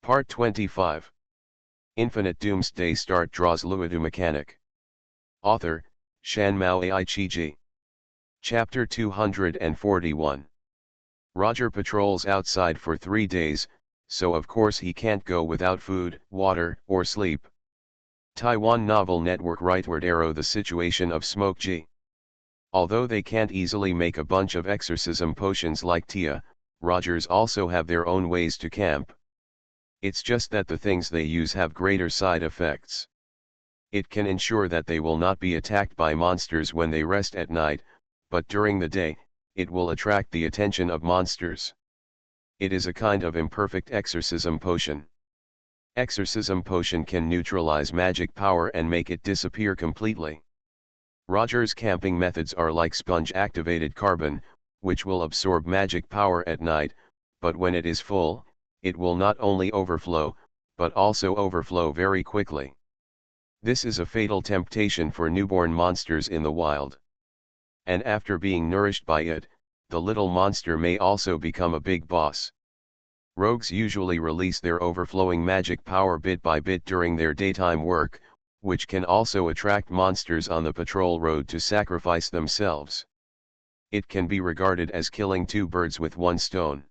Part 25. Infinite Doomsday Start Draws Luodu Mechanic. Author, Shanmao Aichiji. Chapter 241. Roger patrols outside for 3 days, so of course he can't go without food, water, or sleep. Taiwan Novel Network rightward arrow. The situation of Smoke G. Although they can't easily make a bunch of exorcism potions like Tia, Rogers also have their own ways to camp. It's just that the things they use have greater side effects. It can ensure that they will not be attacked by monsters when they rest at night, but during the day, it will attract the attention of monsters. It is a kind of imperfect exorcism potion. Exorcism potion can neutralize magic power and make it disappear completely. Roger's camping methods are like sponge-activated carbon, which will absorb magic power at night, but when it is full, it will not only overflow, but also overflow very quickly. This is a fatal temptation for newborn monsters in the wild. And after being nourished by it, the little monster may also become a big boss. Rogues usually release their overflowing magic power bit by bit during their daytime work, which can also attract monsters on the patrol road to sacrifice themselves. It can be regarded as killing 2 birds with 1 stone.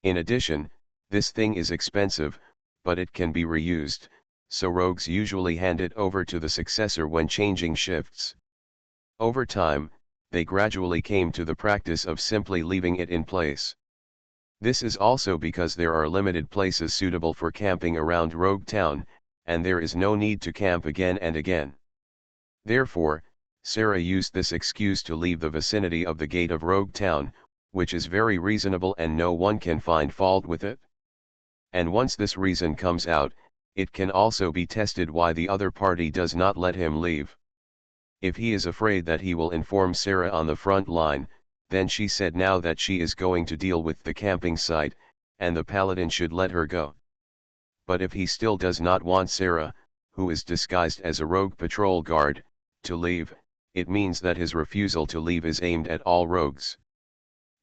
In addition, this thing is expensive, but it can be reused, so rogues usually hand it over to the successor when changing shifts. Over time, they gradually came to the practice of simply leaving it in place. This is also because there are limited places suitable for camping around Rogue Town, and there is no need to camp again and again. Therefore, Sarah used this excuse to leave the vicinity of the gate of Rogue Town, which is very reasonable and no one can find fault with it. And once this reason comes out, it can also be tested why the other party does not let him leave. If he is afraid that he will inform Sarah on the front line, then she said now that she is going to deal with the camping site, and the paladin should let her go. But if he still does not want Sarah, who is disguised as a rogue patrol guard, to leave, it means that his refusal to leave is aimed at all rogues.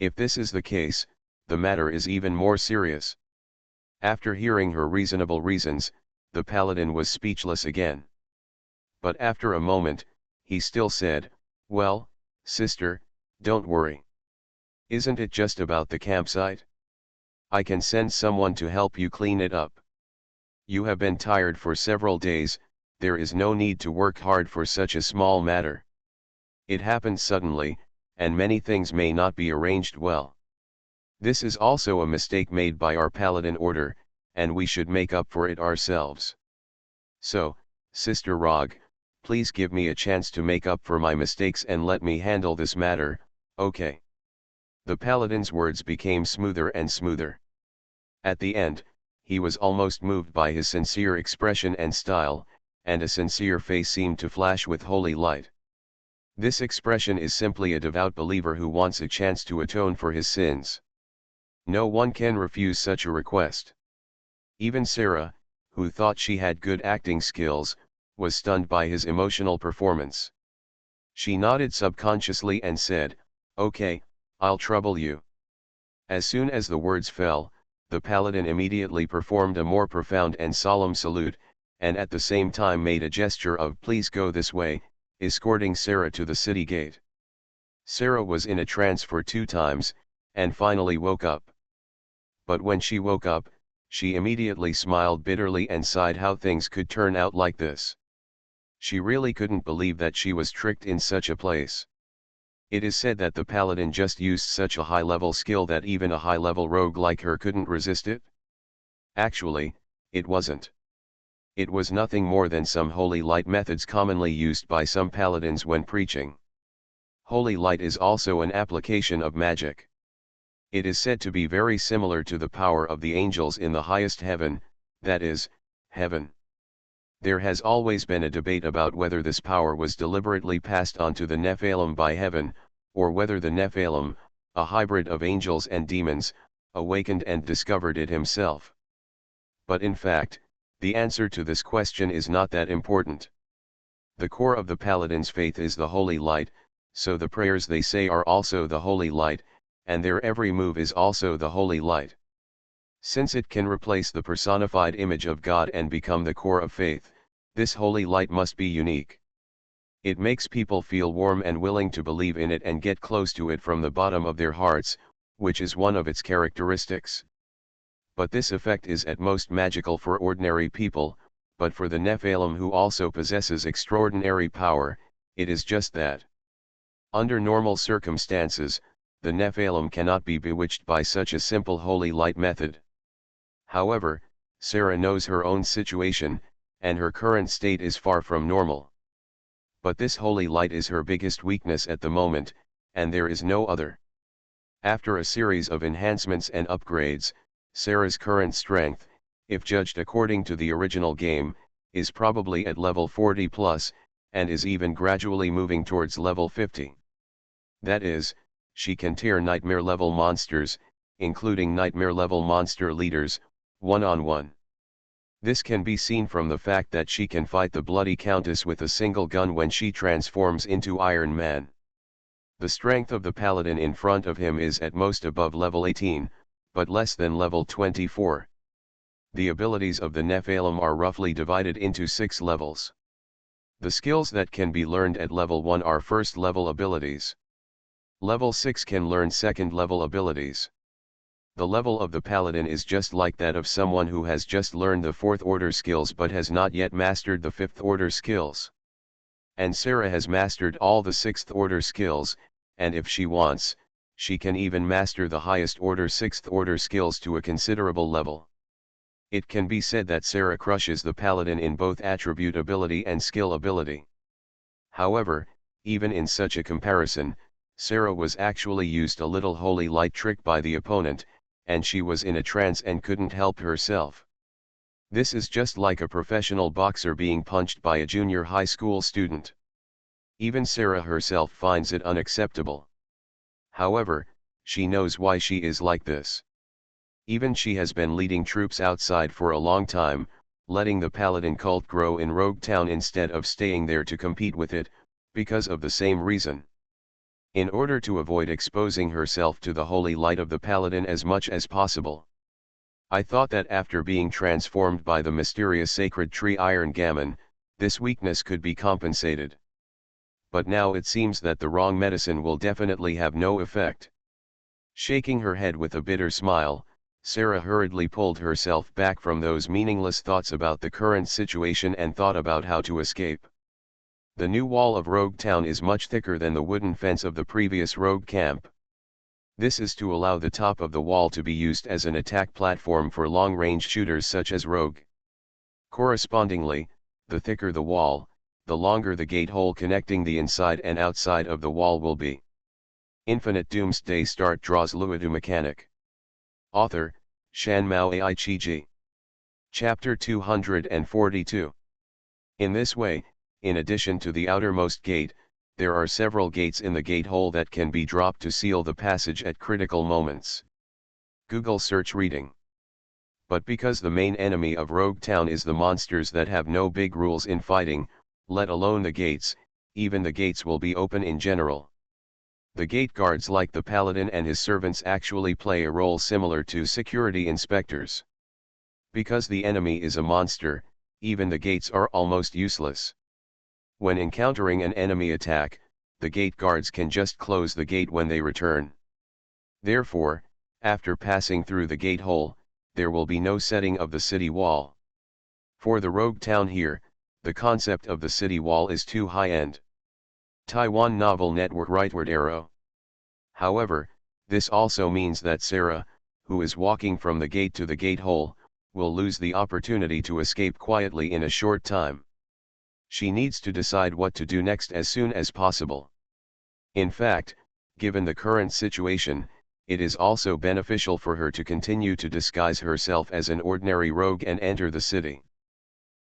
If this is the case, the matter is even more serious. After hearing her reasonable reasons, the paladin was speechless again. But after a moment, he still said, "Well, sister, don't worry. Isn't it just about the campsite? I can send someone to help you clean it up. You have been tired for several days, there is no need to work hard for such a small matter. It happened suddenly, and many things may not be arranged well. This is also a mistake made by our paladin order, and we should make up for it ourselves. So, Sister Rog, please give me a chance to make up for my mistakes and let me handle this matter, okay?" The paladin's words became smoother and smoother. At the end, he was almost moved by his sincere expression and style, and a sincere face seemed to flash with holy light. This expression is simply a devout believer who wants a chance to atone for his sins. No one can refuse such a request. Even Sarah, who thought she had good acting skills, was stunned by his emotional performance. She nodded subconsciously and said, "Okay, I'll trouble you." As soon as the words fell, the paladin immediately performed a more profound and solemn salute, and at the same time made a gesture of "please go this way," escorting Sarah to the city gate. Sarah was in a trance for 2 times, and finally woke up. But when she woke up, she immediately smiled bitterly and sighed how things could turn out like this. She really couldn't believe that she was tricked in such a place. It is said that the paladin just used such a high-level skill that even a high-level rogue like her couldn't resist it. Actually, it wasn't. It was nothing more than some holy light methods commonly used by some paladins when preaching. Holy light is also an application of magic. It is said to be very similar to the power of the angels in the highest heaven, that is, heaven. There has always been a debate about whether this power was deliberately passed on to the Nephilim by heaven, or whether the Nephilim, a hybrid of angels and demons, awakened and discovered it himself. But in fact, the answer to this question is not that important. The core of the paladin's faith is the holy light, so the prayers they say are also the holy light, and their every move is also the holy light. Since it can replace the personified image of God and become the core of faith, this holy light must be unique. It makes people feel warm and willing to believe in it and get close to it from the bottom of their hearts, which is one of its characteristics. But this effect is at most magical for ordinary people, but for the Nephilim who also possesses extraordinary power, it is just that. Under normal circumstances, the Nephilim cannot be bewitched by such a simple holy light method. However, Sarah knows her own situation, and her current state is far from normal. But this holy light is her biggest weakness at the moment, and there is no other. After a series of enhancements and upgrades, Sarah's current strength, if judged according to the original game, is probably at level 40 plus, and is even gradually moving towards level 50. That is, she can tear nightmare level monsters, including nightmare level monster leaders, one-on-one. This can be seen from the fact that she can fight the Bloody Countess with a single gun when she transforms into Iron Man. The strength of the Paladin in front of him is at most above level 18, but less than level 24. The abilities of the Nephilim are roughly divided into 6 levels. The skills that can be learned at level 1 are first level abilities. Level 6 can learn second level abilities. The level of the Paladin is just like that of someone who has just learned the 4th order skills but has not yet mastered the 5th order skills. And Sarah has mastered all the 6th order skills, and if she wants, she can even master the highest order 6th order skills to a considerable level. It can be said that Sarah crushes the Paladin in both attribute ability and skill ability. However, even in such a comparison, Sarah was actually used a little holy light trick by the opponent, and she was in a trance and couldn't help herself. This is just like a professional boxer being punched by a junior high school student. Even Sarah herself finds it unacceptable. However, she knows why she is like this. Even she has been leading troops outside for a long time, letting the Paladin cult grow in Rogue Town instead of staying there to compete with it, because of the same reason. In order to avoid exposing herself to the holy light of the Paladin as much as possible. I thought that after being transformed by the mysterious sacred tree Iron Gammon, this weakness could be compensated. But now it seems that the wrong medicine will definitely have no effect. Shaking her head with a bitter smile, Sarah hurriedly pulled herself back from those meaningless thoughts about the current situation and thought about how to escape. The new wall of Rogue Town is much thicker than the wooden fence of the previous Rogue Camp. This is to allow the top of the wall to be used as an attack platform for long-range shooters such as Rogue. Correspondingly, the thicker the wall, the longer the gate hole connecting the inside and outside of the wall will be. Infinite Doomsday Start draws Luodu mechanic. Author, Shanmao Aichiji. Chapter 242. In this way, in addition to the outermost gate, there are several gates in the gate hole that can be dropped to seal the passage at critical moments. Google search reading. But because the main enemy of Rogue Town is the monsters that have no big rules in fighting, let alone the gates, even the gates will be open in general. The gate guards like the Paladin and his servants actually play a role similar to security inspectors. Because the enemy is a monster, even the gates are almost useless. When encountering an enemy attack, the gate guards can just close the gate when they return. Therefore, after passing through the gate hole, there will be no setting of the city wall. For the Rogue Town here, the concept of the city wall is too high-end. Taiwan Novel Network Rightward Arrow. However, this also means that Sarah, who is walking from the gate to the gate hole, will lose the opportunity to escape quietly in a short time. She needs to decide what to do next as soon as possible. In fact, given the current situation, it is also beneficial for her to continue to disguise herself as an ordinary rogue and enter the city.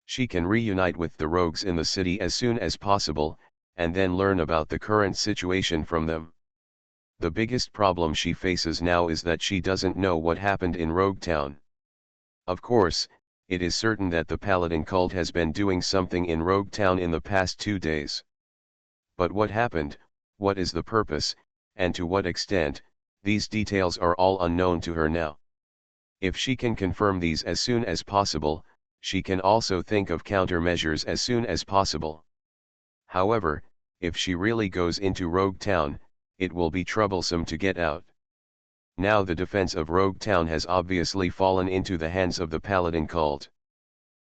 She can reunite with the rogues in the city as soon as possible, and then learn about the current situation from them. The biggest problem she faces now is that she doesn't know what happened in Rogue Town. Of course, it is certain that the Paladin cult has been doing something in Rogue Town in the past 2 days. But what happened, what is the purpose, and to what extent, these details are all unknown to her now. If she can confirm these as soon as possible, she can also think of countermeasures as soon as possible. However, if she really goes into Rogue Town, it will be troublesome to get out. Now the defense of Rogue Town has obviously fallen into the hands of the Paladin cult.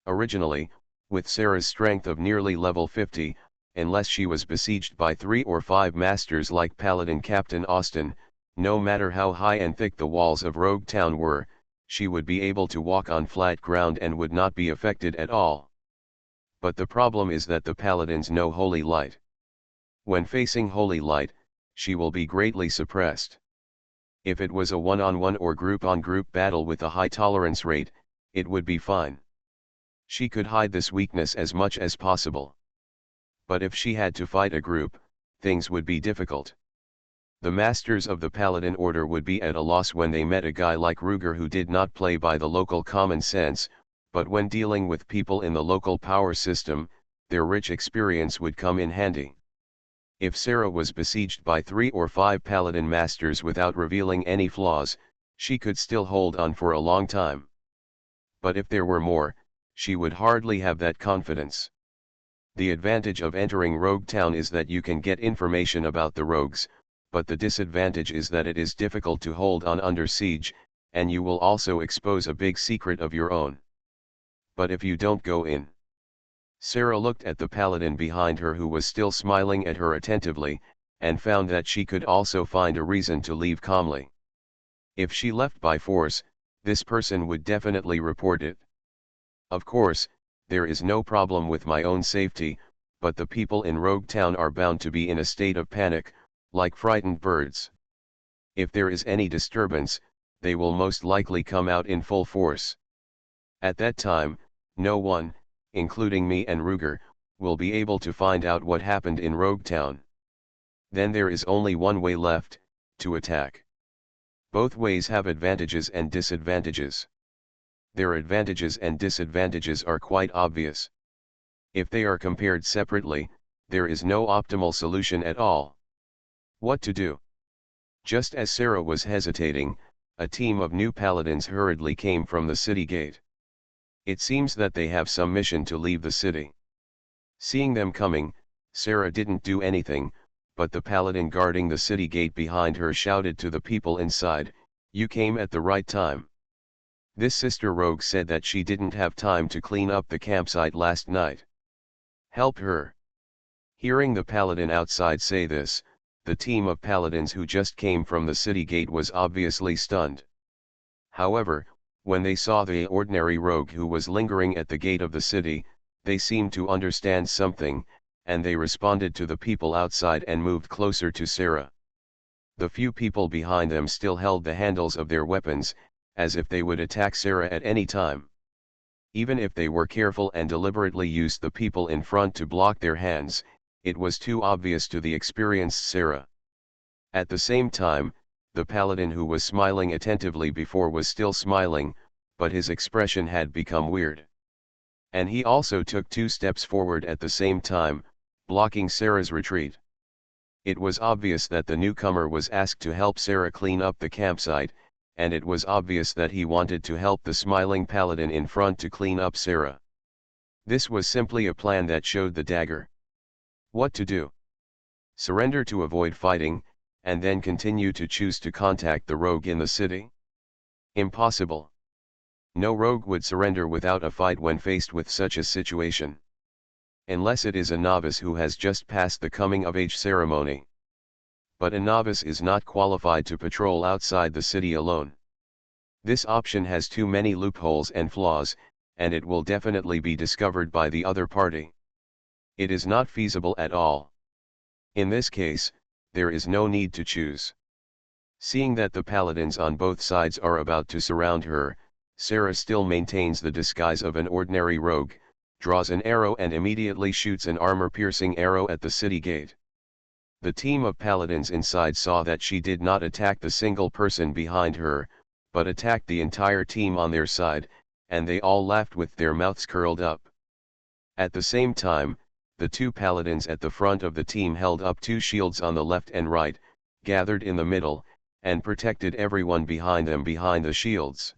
Originally, with Sarah's strength of nearly level 50, unless she was besieged by 3 or 5 masters like Paladin Captain Austin, no matter how high and thick the walls of Rogue Town were, she would be able to walk on flat ground and would not be affected at all. But the problem is that the Paladins know Holy Light. When facing Holy Light, she will be greatly suppressed. If it was a one-on-one or group-on-group battle with a high tolerance rate, it would be fine. She could hide this weakness as much as possible. But if she had to fight a group, things would be difficult. The masters of the Paladin Order would be at a loss when they met a guy like Ruger who did not play by the local common sense, but when dealing with people in the local power system, their rich experience would come in handy. If Sarah was besieged by 3 or 5 Paladin masters without revealing any flaws, she could still hold on for a long time. But if there were more, she would hardly have that confidence. The advantage of entering Rogue Town is that you can get information about the rogues, but the disadvantage is that it is difficult to hold on under siege, and you will also expose a big secret of your own. But if you don't go in. Sarah looked at the Paladin behind her who was still smiling at her attentively, and found that she could also find a reason to leave calmly. If she left by force, this person would definitely report it. Of course, there is no problem with my own safety, but the people in Rogue Town are bound to be in a state of panic, like frightened birds. If there is any disturbance, they will most likely come out in full force. At that time, no one, including me and Ruger, will be able to find out what happened in Rogue Town. Then there is only one way left, to attack. Both ways have advantages and disadvantages. Their advantages and disadvantages are quite obvious. If they are compared separately, there is no optimal solution at all. What to do? Just as Sarah was hesitating, a team of new paladins hurriedly came from the city gate. It seems that they have some mission to leave the city. Seeing them coming, Sarah didn't do anything, but the paladin guarding the city gate behind her shouted to the people inside, "You came at the right time." This sister rogue said that she didn't have time to clean up the campsite last night. Help her. Hearing the paladin outside say this, the team of paladins who just came from the city gate was obviously stunned. However, when they saw the ordinary rogue who was lingering at the gate of the city, they seemed to understand something, and they responded to the people outside and moved closer to Sarah. The few people behind them still held the handles of their weapons, as if they would attack Sarah at any time. Even if they were careful and deliberately used the people in front to block their hands, it was too obvious to the experienced Sarah. At the same time, the paladin who was smiling attentively before was still smiling, but his expression had become weird. And he also took 2 steps forward at the same time, blocking Sarah's retreat. It was obvious that the newcomer was asked to help Sarah clean up the campsite, and it was obvious that he wanted to help the smiling paladin in front to clean up Sarah. This was simply a plan that showed the dagger. What to do? Surrender to avoid fighting, and then continue to choose to contact the rogue in the city? Impossible. No rogue would surrender without a fight when faced with such a situation. Unless it is a novice who has just passed the coming-of-age ceremony. But a novice is not qualified to patrol outside the city alone. This option has too many loopholes and flaws, and it will definitely be discovered by the other party. It is not feasible at all. In this case, there is no need to choose. Seeing that the paladins on both sides are about to surround her, Sarah still maintains the disguise of an ordinary rogue, draws an arrow and immediately shoots an armor-piercing arrow at the city gate. The team of paladins inside saw that she did not attack the single person behind her, but attacked the entire team on their side, and they all laughed with their mouths curled up. At the same time, the 2 paladins at the front of the team held up 2 shields on the left and right, gathered in the middle, and protected everyone behind them behind the shields.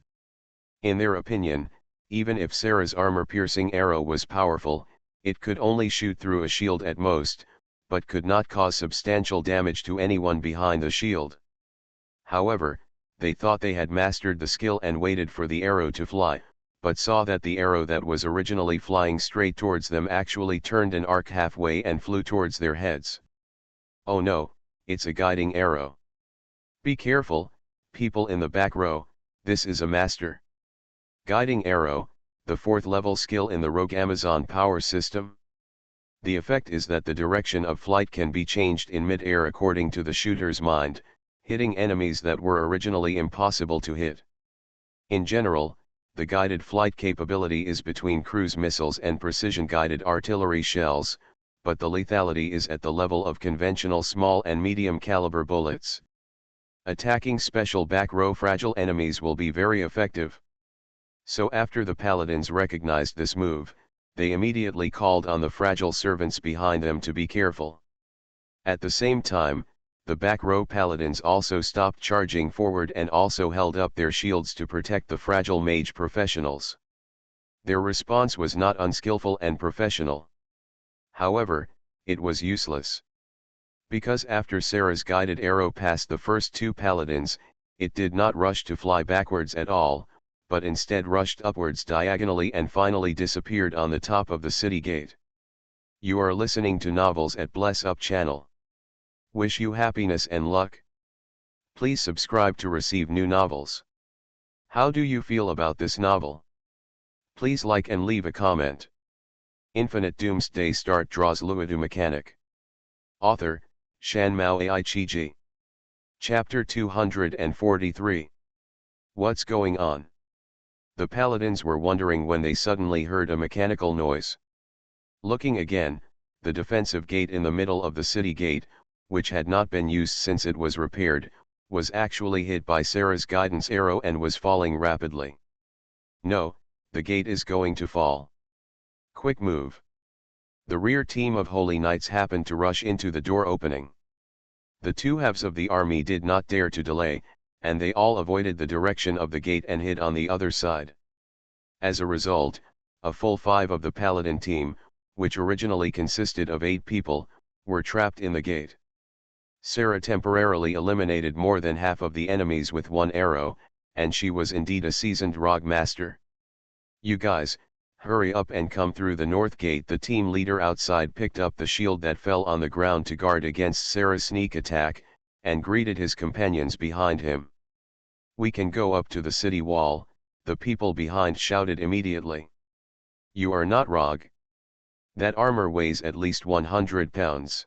In their opinion, even if Sarah's armor-piercing arrow was powerful, it could only shoot through a shield at most, but could not cause substantial damage to anyone behind the shield. However, they thought they had mastered the skill and waited for the arrow to fly, but saw that the arrow that was originally flying straight towards them actually turned an arc halfway and flew towards their heads. Oh no, it's a guiding arrow. Be careful, people in the back row, this is a master guiding arrow, the 4th level skill in the Rogue Amazon power system. The effect is that the direction of flight can be changed in mid-air according to the shooter's mind, hitting enemies that were originally impossible to hit. In general, the guided flight capability is between cruise missiles and precision-guided artillery shells, but the lethality is at the level of conventional small and medium caliber bullets. Attacking special back row fragile enemies will be very effective. So after the paladins recognized this move, they immediately called on the fragile servants behind them to be careful. At the same time, the back row paladins also stopped charging forward and also held up their shields to protect the fragile mage professionals. Their response was not unskillful and professional. However, it was useless. Because after Sarah's guided arrow passed the first 2 paladins, it did not rush to fly backwards at all, but instead rushed upwards diagonally and finally disappeared on the top of the city gate. You are listening to Novels at Bless Up channel. Wish you happiness and luck. Please subscribe to receive new novels. How do you feel about this novel? Please like and leave a comment. Infinite Doomsday Start draws Luodu mechanic. Author, Shan Maleprotagonist. Chapter 243. What's going on? The paladins were wondering when they suddenly heard a mechanical noise. Looking again, the defensive gate in the middle of the city gate, which had not been used since it was repaired, was actually hit by Sarah's guidance arrow and was falling rapidly. No, the gate is going to fall. Quick move. The rear team of Holy Knights happened to rush into the door opening. The 2 halves of the army did not dare to delay, and they all avoided the direction of the gate and hid on the other side. As a result, a full 5 of the paladin team, which originally consisted of 8 people, were trapped in the gate. Sarah temporarily eliminated more than half of the enemies with 1 arrow, and she was indeed a seasoned rogue master. You guys, hurry up and come through the north gate. The team leader outside picked up the shield that fell on the ground to guard against Sarah's sneak attack, and greeted his companions behind him. We can go up to the city wall, the people behind shouted immediately. You are not rogue. That armor weighs at least 100 pounds.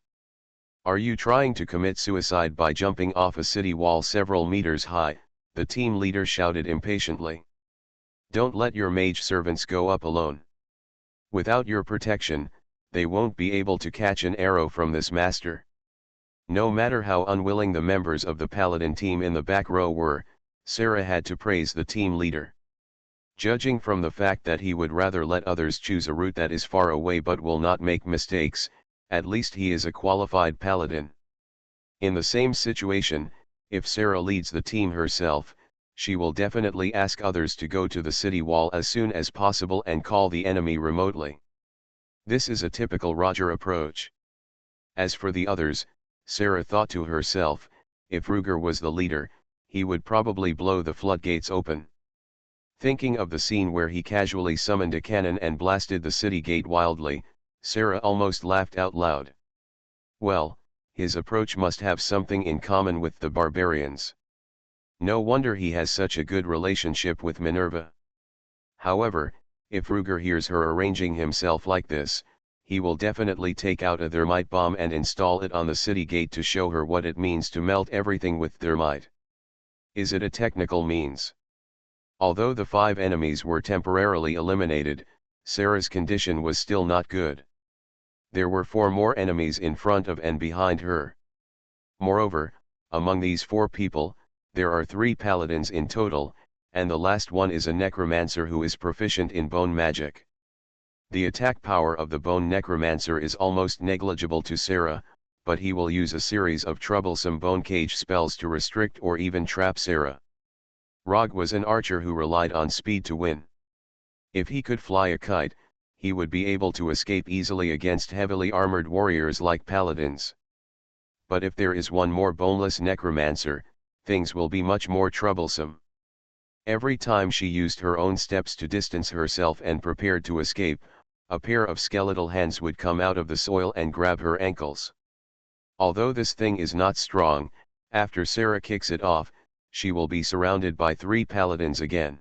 Are you trying to commit suicide by jumping off a city wall several meters high? The team leader shouted impatiently. Don't let your mage servants go up alone. Without your protection, they won't be able to catch an arrow from this master. No matter how unwilling the members of the paladin team in the back row were, Sarah had to praise the team leader. Judging from the fact that he would rather let others choose a route that is far away but will not make mistakes, at least he is a qualified paladin. In the same situation, if Sarah leads the team herself, she will definitely ask others to go to the city wall as soon as possible and call the enemy remotely. This is a typical Roger approach. As for the others, Sarah thought to herself, if Ruger was the leader, he would probably blow the floodgates open. Thinking of the scene where he casually summoned a cannon and blasted the city gate wildly, Sarah almost laughed out loud. Well, his approach must have something in common with the barbarians. No wonder he has such a good relationship with Minerva. However, if Ruger hears her arranging himself like this, he will definitely take out a thermite bomb and install it on the city gate to show her what it means to melt everything with thermite. Is it a technical means? Although the 5 enemies were temporarily eliminated, Sarah's condition was still not good. There were 4 more enemies in front of and behind her. Moreover, among these 4 people, there are 3 paladins in total, and the last one is a necromancer who is proficient in bone magic. The attack power of the bone necromancer is almost negligible to Sarah, but he will use a series of troublesome bone cage spells to restrict or even trap Sarah. Rogue was an archer who relied on speed to win. If he could fly a kite, he would be able to escape easily against heavily armored warriors like paladins. But if there is one more boneless necromancer, things will be much more troublesome. Every time she used her own steps to distance herself and prepared to escape, a pair of skeletal hands would come out of the soil and grab her ankles. Although this thing is not strong, after Sarah kicks it off, she will be surrounded by 3 paladins again.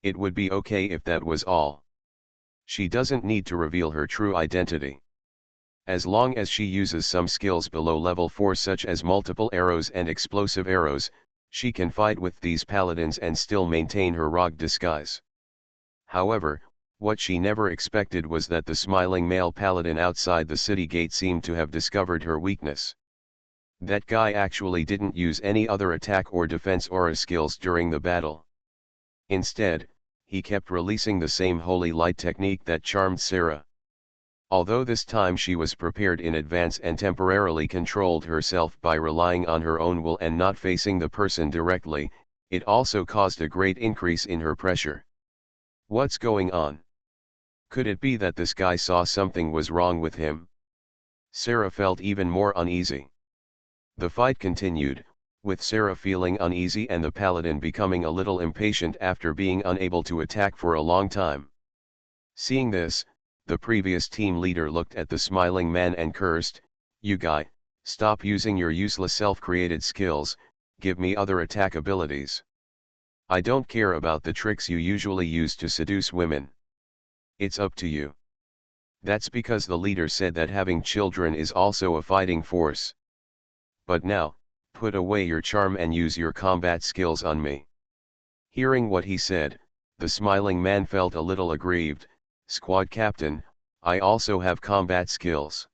It would be okay if that was all. She doesn't need to reveal her true identity. As long as she uses some skills below level 4 such as multiple arrows and explosive arrows, she can fight with these paladins and still maintain her rogue disguise. However, what she never expected was that the smiling male paladin outside the city gate seemed to have discovered her weakness. That guy actually didn't use any other attack or defense aura skills during the battle. Instead, he kept releasing the same holy light technique that charmed Sarah. Although this time she was prepared in advance and temporarily controlled herself by relying on her own will and not facing the person directly, it also caused a great increase in her pressure. What's going on? Could it be that this guy saw something was wrong with him? Sarah felt even more uneasy. The fight continued, with Sarah feeling uneasy and the paladin becoming a little impatient after being unable to attack for a long time. Seeing this, the previous team leader looked at the smiling man and cursed, "You guy, stop using your useless self-created skills, give me other attack abilities. I don't care about the tricks you usually use to seduce women. It's up to you." That's because the leader said that having children is also a fighting force. But now, put away your charm and use your combat skills on me. Hearing what he said, the smiling man felt a little aggrieved. "Squad captain, I also have combat skills.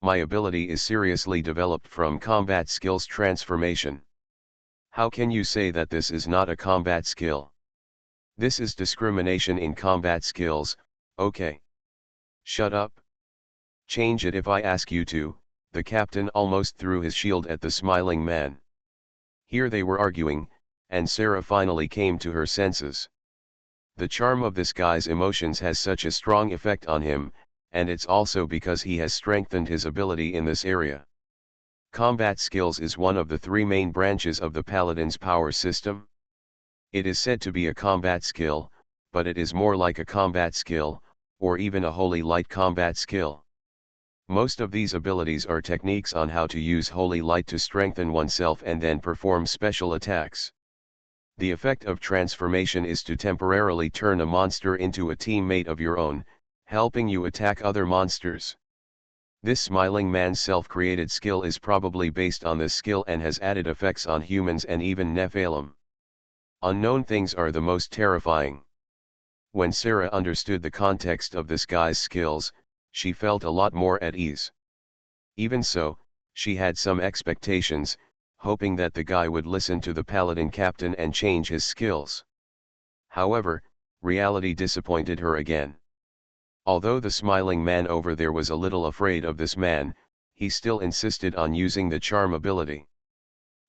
My ability is seriously developed from combat skills transformation. How can you say that this is not a combat skill? This is discrimination in combat skills, okay? Shut up. Change it if I ask you to." The captain almost threw his shield at the smiling man. Here they were arguing, and Sarah finally came to her senses. The charm of this guy's emotions has such a strong effect on him, and it's also because he has strengthened his ability in this area. Combat skills is one of the 3 main branches of the paladin's power system. It is said to be a combat skill, but it is more like a combat skill, or even a holy light combat skill. Most of these abilities are techniques on how to use holy light to strengthen oneself and then perform special attacks. The effect of transformation is to temporarily turn a monster into a teammate of your own, helping you attack other monsters. This smiling man's self-created skill is probably based on this skill and has added effects on humans and even Nephilim. Unknown things are the most terrifying. When Sarah understood the context of this guy's skills, she felt a lot more at ease. Even so, she had some expectations, hoping that the guy would listen to the paladin captain and change his skills. However, reality disappointed her again. Although the smiling man over there was a little afraid of this man, he still insisted on using the charm ability.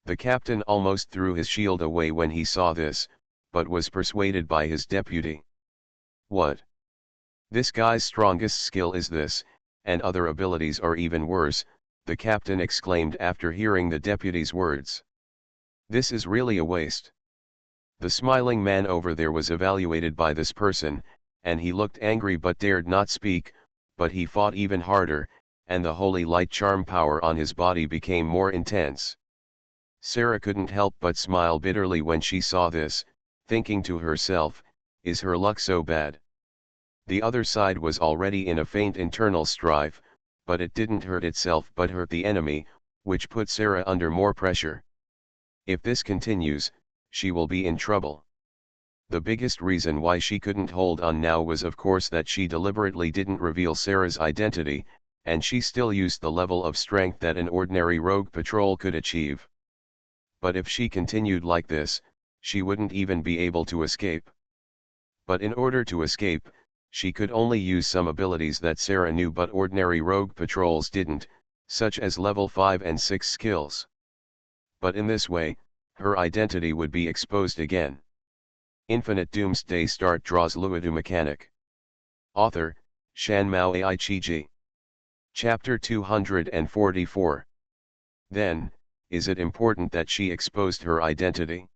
The captain almost threw his shield away when he saw this, but was persuaded by his deputy. "What? This guy's strongest skill is this, and other abilities are even worse," the captain exclaimed after hearing the deputy's words. "This is really a waste." The smiling man over there was evaluated by this person, and he looked angry but dared not speak, but he fought even harder, and the holy light charm power on his body became more intense. Sarah couldn't help but smile bitterly when she saw this, thinking to herself, is her luck so bad? The other side was already in a faint internal strife, but it didn't hurt itself but hurt the enemy, which put Sarah under more pressure. If this continues, she will be in trouble. The biggest reason why she couldn't hold on now was of course that she deliberately didn't reveal Sarah's identity, and she still used the level of strength that an ordinary rogue patrol could achieve. But if she continued like this, she wouldn't even be able to escape. But in order to escape, she could only use some abilities that Sarah knew but ordinary rogue patrols didn't, such as level 5 and 6 skills. But in this way, her identity would be exposed again. Infinite Doomsday Start draws Luodu mechanic. Author, Shan Mao Ai Chi. Chapter 244. Then, is it important that she exposed her identity?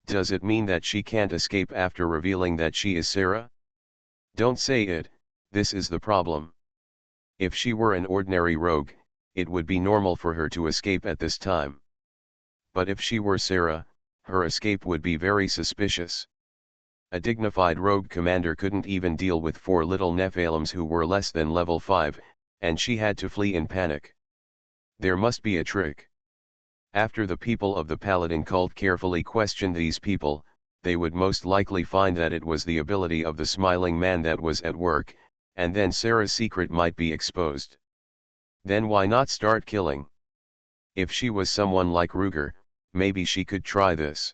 Does it mean that she can't escape after revealing that she is Sarah? Don't say it, this is the problem. If she were an ordinary rogue, it would be normal for her to escape at this time. But if she were Sarah, her escape would be very suspicious. A dignified rogue commander couldn't even deal with 4 little Nephilims who were less than level 5, and she had to flee in panic. There must be a trick. After the people of the Paladin cult carefully questioned these people, they would most likely find that it was the ability of the smiling man that was at work, and then Sarah's secret might be exposed. Then why not start killing? If she was someone like Ruger, maybe she could try this.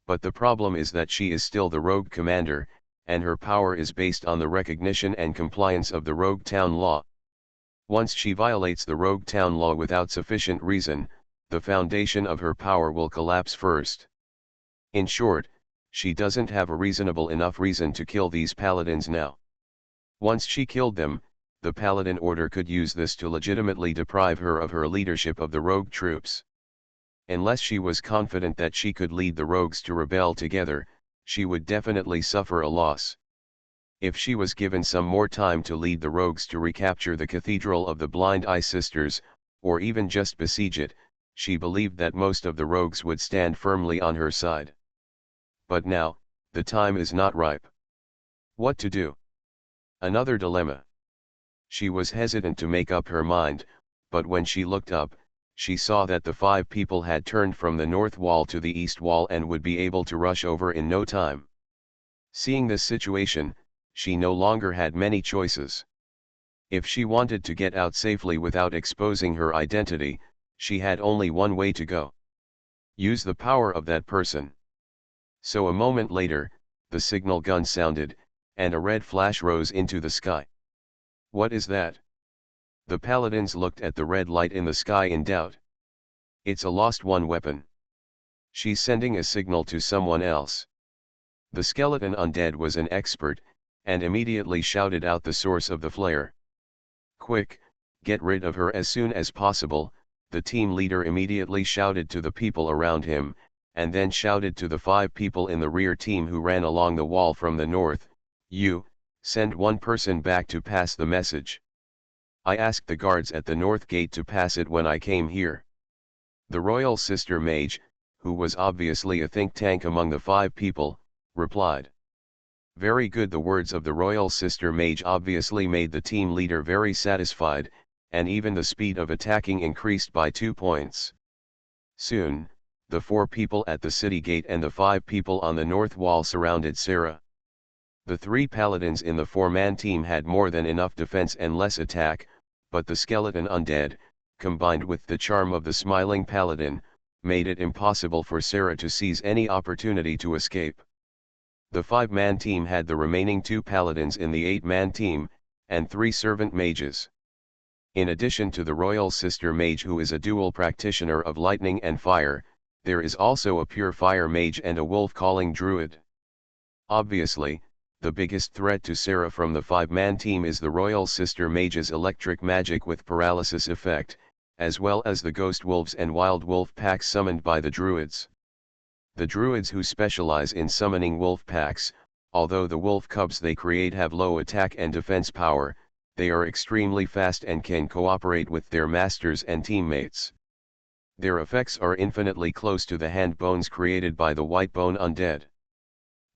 But the problem is that she is still the rogue commander, and her power is based on the recognition and compliance of the rogue town law. Once she violates the rogue town law without sufficient reason, the foundation of her power will collapse first. In short, she doesn't have a reasonable enough reason to kill these paladins now. Once she killed them, the Paladin Order could use this to legitimately deprive her of her leadership of the rogue troops. Unless she was confident that she could lead the rogues to rebel together, she would definitely suffer a loss. If she was given some more time to lead the rogues to recapture the Cathedral of the Blind Eye Sisters, or even just besiege it, she believed that most of the rogues would stand firmly on her side. But now, the time is not ripe. What to do? Another dilemma. She was hesitant to make up her mind, but when she looked up, she saw that the 5 people had turned from the north wall to the east wall and would be able to rush over in no time. Seeing this situation, she no longer had many choices. If she wanted to get out safely without exposing her identity, she had only one way to go. Use the power of that person. So a moment later, the signal gun sounded, and a red flash rose into the sky. What is that? The paladins looked at the red light in the sky in doubt. It's a lost one weapon. She's sending a signal to someone else. The skeleton undead was an expert, and immediately shouted out the source of the flare. Quick, get rid of her as soon as possible, the team leader immediately shouted to the people around him, and then shouted to the 5 people in the rear team who ran along the wall from the north, send one person back to pass the message. I asked the guards at the north gate to pass it when I came here. The royal sister mage, who was obviously a think tank among the 5 people, replied. Very good. The words of the royal sister mage obviously made the team leader very satisfied, and even the speed of attacking increased by 2 points. Soon, the 4 people at the city gate and the 5 people on the north wall surrounded Sarah. The 3 paladins in the 4-man team had more than enough defense and less attack, but the skeleton undead, combined with the charm of the smiling paladin, made it impossible for Sarah to seize any opportunity to escape. The 5-man team had the remaining 2 paladins in the 8-man team, and 3 servant mages. In addition to the royal sister mage, who is a dual practitioner of lightning and fire, there is also a pure fire mage and a wolf-calling druid. Obviously, the biggest threat to Sarah from the 5-man team is the royal sister mage's electric magic with paralysis effect, as well as the ghost wolves and wild wolf packs summoned by the druids. The druids, who specialize in summoning wolf packs, although the wolf cubs they create have low attack and defense power, they are extremely fast and can cooperate with their masters and teammates. Their effects are infinitely close to the hand bones created by the white bone undead.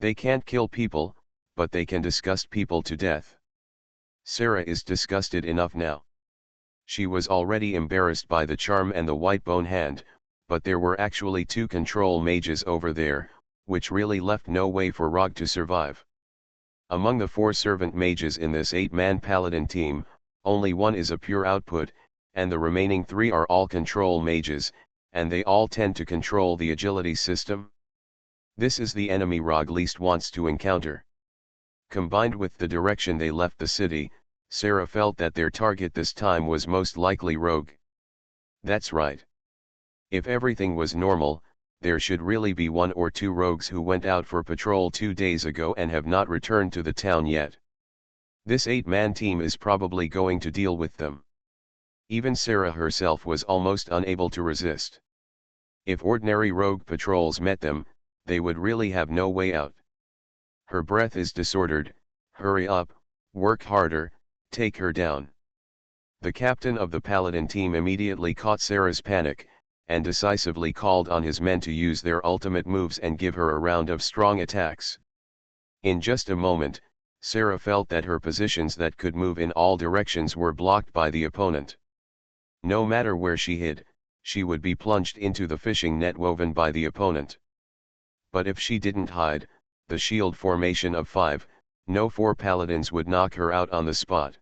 They can't kill people, but they can disgust people to death. Sarah is disgusted enough now. She was already embarrassed by the charm and the white bone hand, but there were actually 2 control mages over there, which really left no way for Rog to survive. Among the 4 servant mages in this 8-man paladin team, only 1 is a pure output, and the remaining 3 are all control mages, and they all tend to control the agility system. This is the enemy Rog least wants to encounter. Combined with the direction they left the city, Sarah felt that their target this time was most likely Rogue. That's right. If everything was normal, there should really be 1 or 2 rogues who went out for patrol 2 days ago and have not returned to the town yet. This 8-man team is probably going to deal with them. Even Sarah herself was almost unable to resist. If ordinary rogue patrols met them, they would really have no way out. Her breath is disordered. Hurry up, work harder, take her down. The captain of the paladin team immediately caught Sarah's panic, and decisively called on his men to use their ultimate moves and give her a round of strong attacks. In just a moment, Sarah felt that her positions that could move in all directions were blocked by the opponent. No matter where she hid, she would be plunged into the fishing net woven by the opponent. But if she didn't hide, the shield formation of 5, no 4 paladins would knock her out on the spot.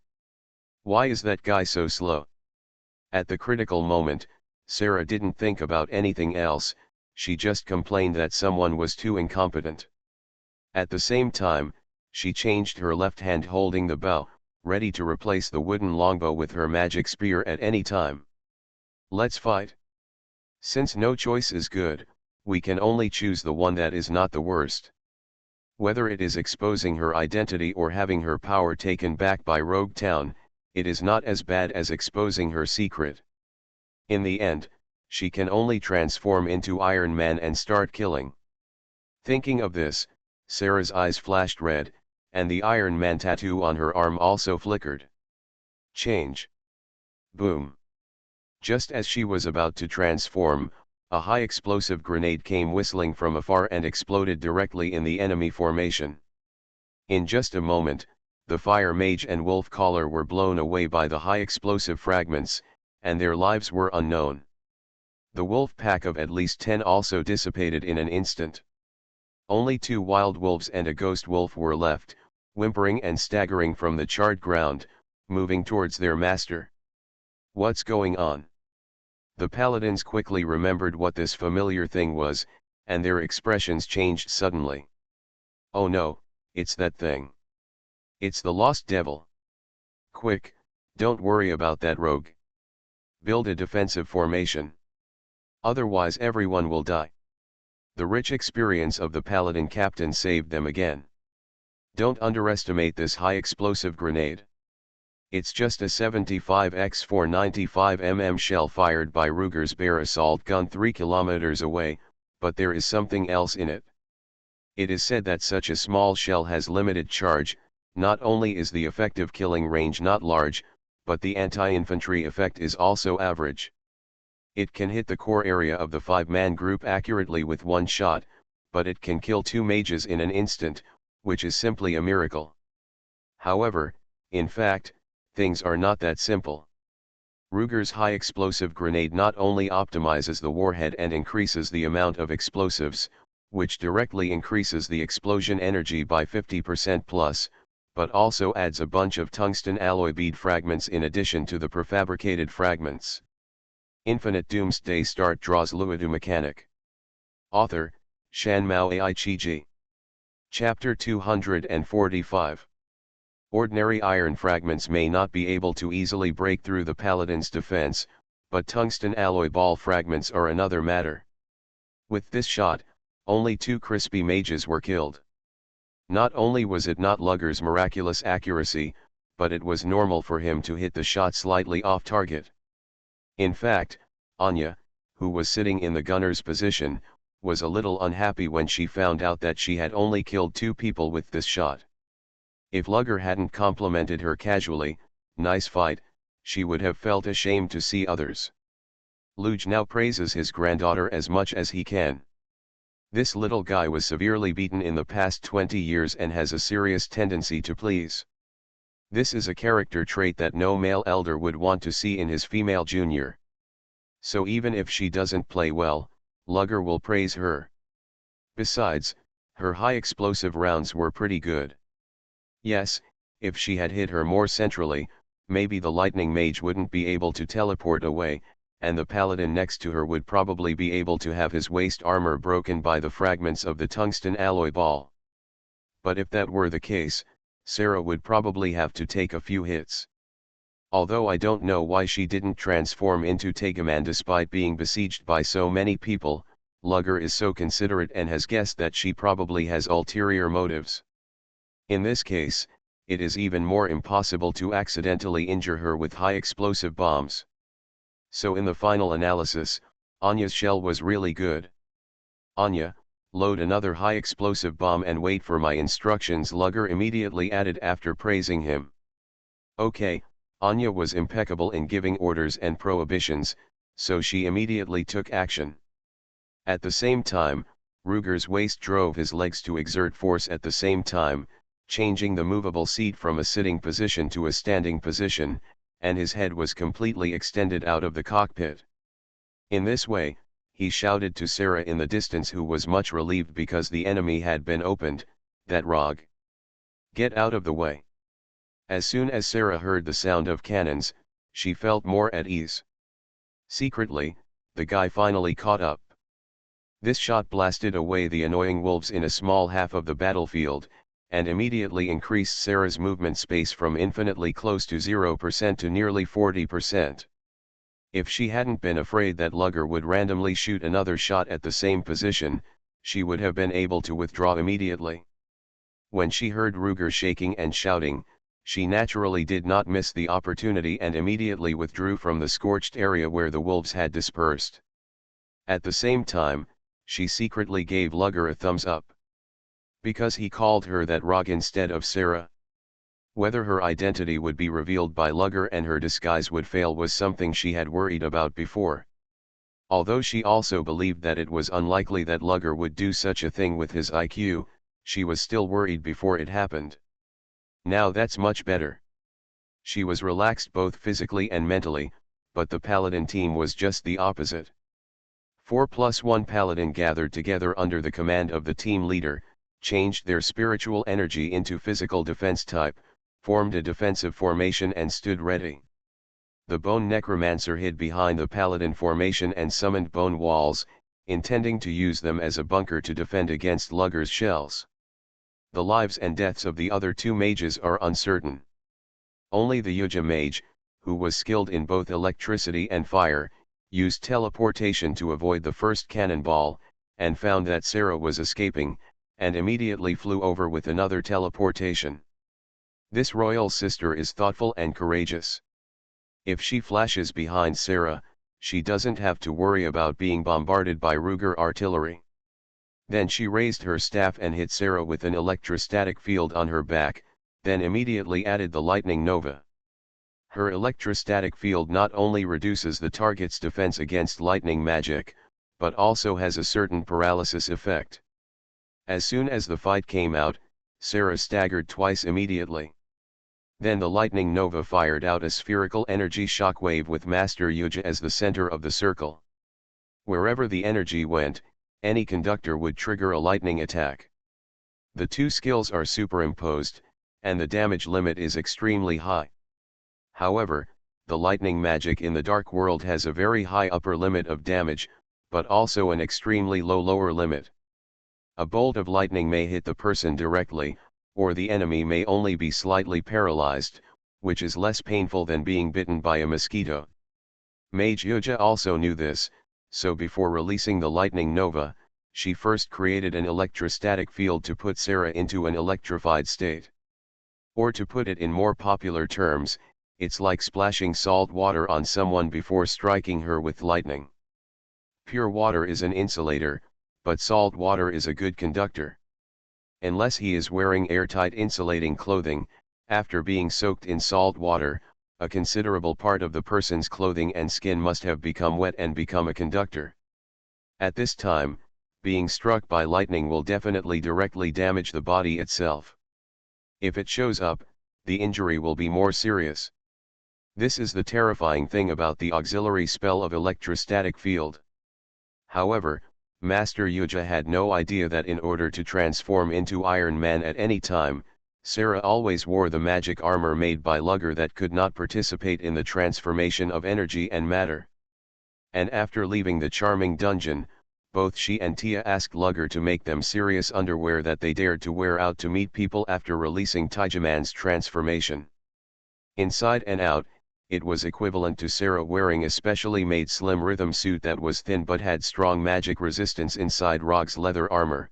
Why is that guy so slow? At the critical moment, Sarah didn't think about anything else, she just complained that someone was too incompetent. At the same time, she changed her left hand holding the bow, ready to replace the wooden longbow with her magic spear at any time. Let's fight. Since no choice is good, we can only choose the one that is not the worst. Whether it is exposing her identity or having her power taken back by Rogue Town, it is not as bad as exposing her secret. In the end, she can only transform into Iron Man and start killing. Thinking of this, Sarah's eyes flashed red, and the Iron Man tattoo on her arm also flickered. Change. Boom. Just as she was about to transform, a high explosive grenade came whistling from afar and exploded directly in the enemy formation. In just a moment, the Fire Mage and Wolf Caller were blown away by the high explosive fragments, and their lives were unknown. The wolf pack of at least 10 also dissipated in an instant. Only 2 wild wolves and a ghost wolf were left, whimpering and staggering from the charred ground, moving towards their master. What's going on? The paladins quickly remembered what this familiar thing was, and their expressions changed suddenly. Oh no, it's that thing. It's the lost devil. Quick, don't worry about that rogue. Build a defensive formation. Otherwise everyone will die. The rich experience of the paladin captain saved them again. Don't underestimate this high explosive grenade. It's just a 75x 495 mm shell fired by Ruger's Bear assault gun 3 kilometers away, but there is something else in it. It is said that such a small shell has limited charge. Not only is the effective killing range not large, but the anti-infantry effect is also average. It can hit the core area of the 5-man group accurately with 1 shot, but it can kill 2 mages in an instant, which is simply a miracle. However, in fact, things are not that simple. Ruger's high explosive grenade not only optimizes the warhead and increases the amount of explosives, which directly increases the explosion energy by 50% plus, but also adds a bunch of tungsten alloy bead fragments in addition to the prefabricated fragments. Infinite Doomsday Start draws Luodu mechanic. Author, Shanmao Aichiji. Chapter 245. Ordinary iron fragments may not be able to easily break through the paladin's defense, but tungsten alloy ball fragments are another matter. With this shot, only 2 crispy mages were killed. Not only was it not Luger's miraculous accuracy, but it was normal for him to hit the shot slightly off target. In fact, Anya, who was sitting in the gunner's position, was a little unhappy when she found out that she had only killed 2 people with this shot. If Luger hadn't complimented her casually, "Nice fight," she would have felt ashamed to see others. Luge now praises his granddaughter as much as he can. This little guy was severely beaten in the past 20 years and has a serious tendency to please. This is a character trait that no male elder would want to see in his female junior. So even if she doesn't play well, Luger will praise her. Besides, her high explosive rounds were pretty good. Yes, if she had hit her more centrally, maybe the lightning mage wouldn't be able to teleport away, and the paladin next to her would probably be able to have his waist armor broken by the fragments of the tungsten alloy ball. But if that were the case, Sarah would probably have to take a few hits. Although I don't know why she didn't transform into Tegaman despite being besieged by so many people, Lugger is so considerate and has guessed that she probably has ulterior motives. In this case, it is even more impossible to accidentally injure her with high explosive bombs. So in the final analysis, Anya's shell was really good. Anya, load another high explosive bomb and wait for my instructions, Lugger immediately added after praising him. Okay, Anya was impeccable in giving orders and prohibitions, so she immediately took action. At the same time, Ruger's waist drove his legs to exert force at the same time, changing the movable seat from a sitting position to a standing position, and his head was completely extended out of the cockpit. In this way, he shouted to Sarah in the distance, who was much relieved because the enemy had been opened, that Rog, get out of the way. As soon as Sarah heard the sound of cannons, she felt more at ease. Secretly, the guy finally caught up. This shot blasted away the annoying wolves in a small half of the battlefield, and immediately increased Sarah's movement space from infinitely close to 0% to nearly 40%. If she hadn't been afraid that Lugger would randomly shoot another shot at the same position, she would have been able to withdraw immediately. When she heard Ruger shaking and shouting, she naturally did not miss the opportunity and immediately withdrew from the scorched area where the wolves had dispersed. At the same time, she secretly gave Lugger a thumbs up. Because he called her that Rog instead of Sarah. Whether her identity would be revealed by Lugger and her disguise would fail was something she had worried about before. Although she also believed that it was unlikely that Lugger would do such a thing with his IQ, she was still worried before it happened. Now that's much better. She was relaxed both physically and mentally, but the Paladin team was just the opposite. 4+1 Paladin gathered together under the command of the team leader, changed their spiritual energy into physical defense type, formed a defensive formation and stood ready. The Bone Necromancer hid behind the Paladin formation and summoned bone walls, intending to use them as a bunker to defend against Lugger's shells. The lives and deaths of the other two mages are uncertain. Only the Yuja mage, who was skilled in both electricity and fire, used teleportation to avoid the first cannonball, and found that Sarah was escaping, and immediately flew over with another teleportation. This royal sister is thoughtful and courageous. If she flashes behind Sarah, she doesn't have to worry about being bombarded by Ruger artillery. Then she raised her staff and hit Sarah with an electrostatic field on her back, then immediately added the lightning nova. Her electrostatic field not only reduces the target's defense against lightning magic, but also has a certain paralysis effect. As soon as the fight came out, Sarah staggered twice immediately. Then the lightning nova fired out a spherical energy shockwave with Master Yuja as the center of the circle. Wherever the energy went, any conductor would trigger a lightning attack. The two skills are superimposed, and the damage limit is extremely high. However, the lightning magic in the Dark World has a very high upper limit of damage, but also an extremely low lower limit. A bolt of lightning may hit the person directly, or the enemy may only be slightly paralyzed, which is less painful than being bitten by a mosquito. Mage Yuja also knew this, so before releasing the lightning nova, she first created an electrostatic field to put Sarah into an electrified state. Or to put it in more popular terms, it's like splashing salt water on someone before striking her with lightning. Pure water is an insulator, but salt water is a good conductor. Unless he is wearing airtight insulating clothing, after being soaked in salt water, a considerable part of the person's clothing and skin must have become wet and become a conductor. At this time, being struck by lightning will definitely directly damage the body itself. If it shows up, the injury will be more serious. This is the terrifying thing about the auxiliary spell of electrostatic field. However, Master Yuja had no idea that in order to transform into Iron Man at any time, Sarah always wore the magic armor made by Lugger that could not participate in the transformation of energy and matter. And after leaving the charming dungeon, both she and Tia asked Lugger to make them serious underwear that they dared to wear out to meet people after releasing Taijaman's transformation. Inside and out, it was equivalent to Sarah wearing a specially made slim rhythm suit that was thin but had strong magic resistance inside Rogue's leather armor.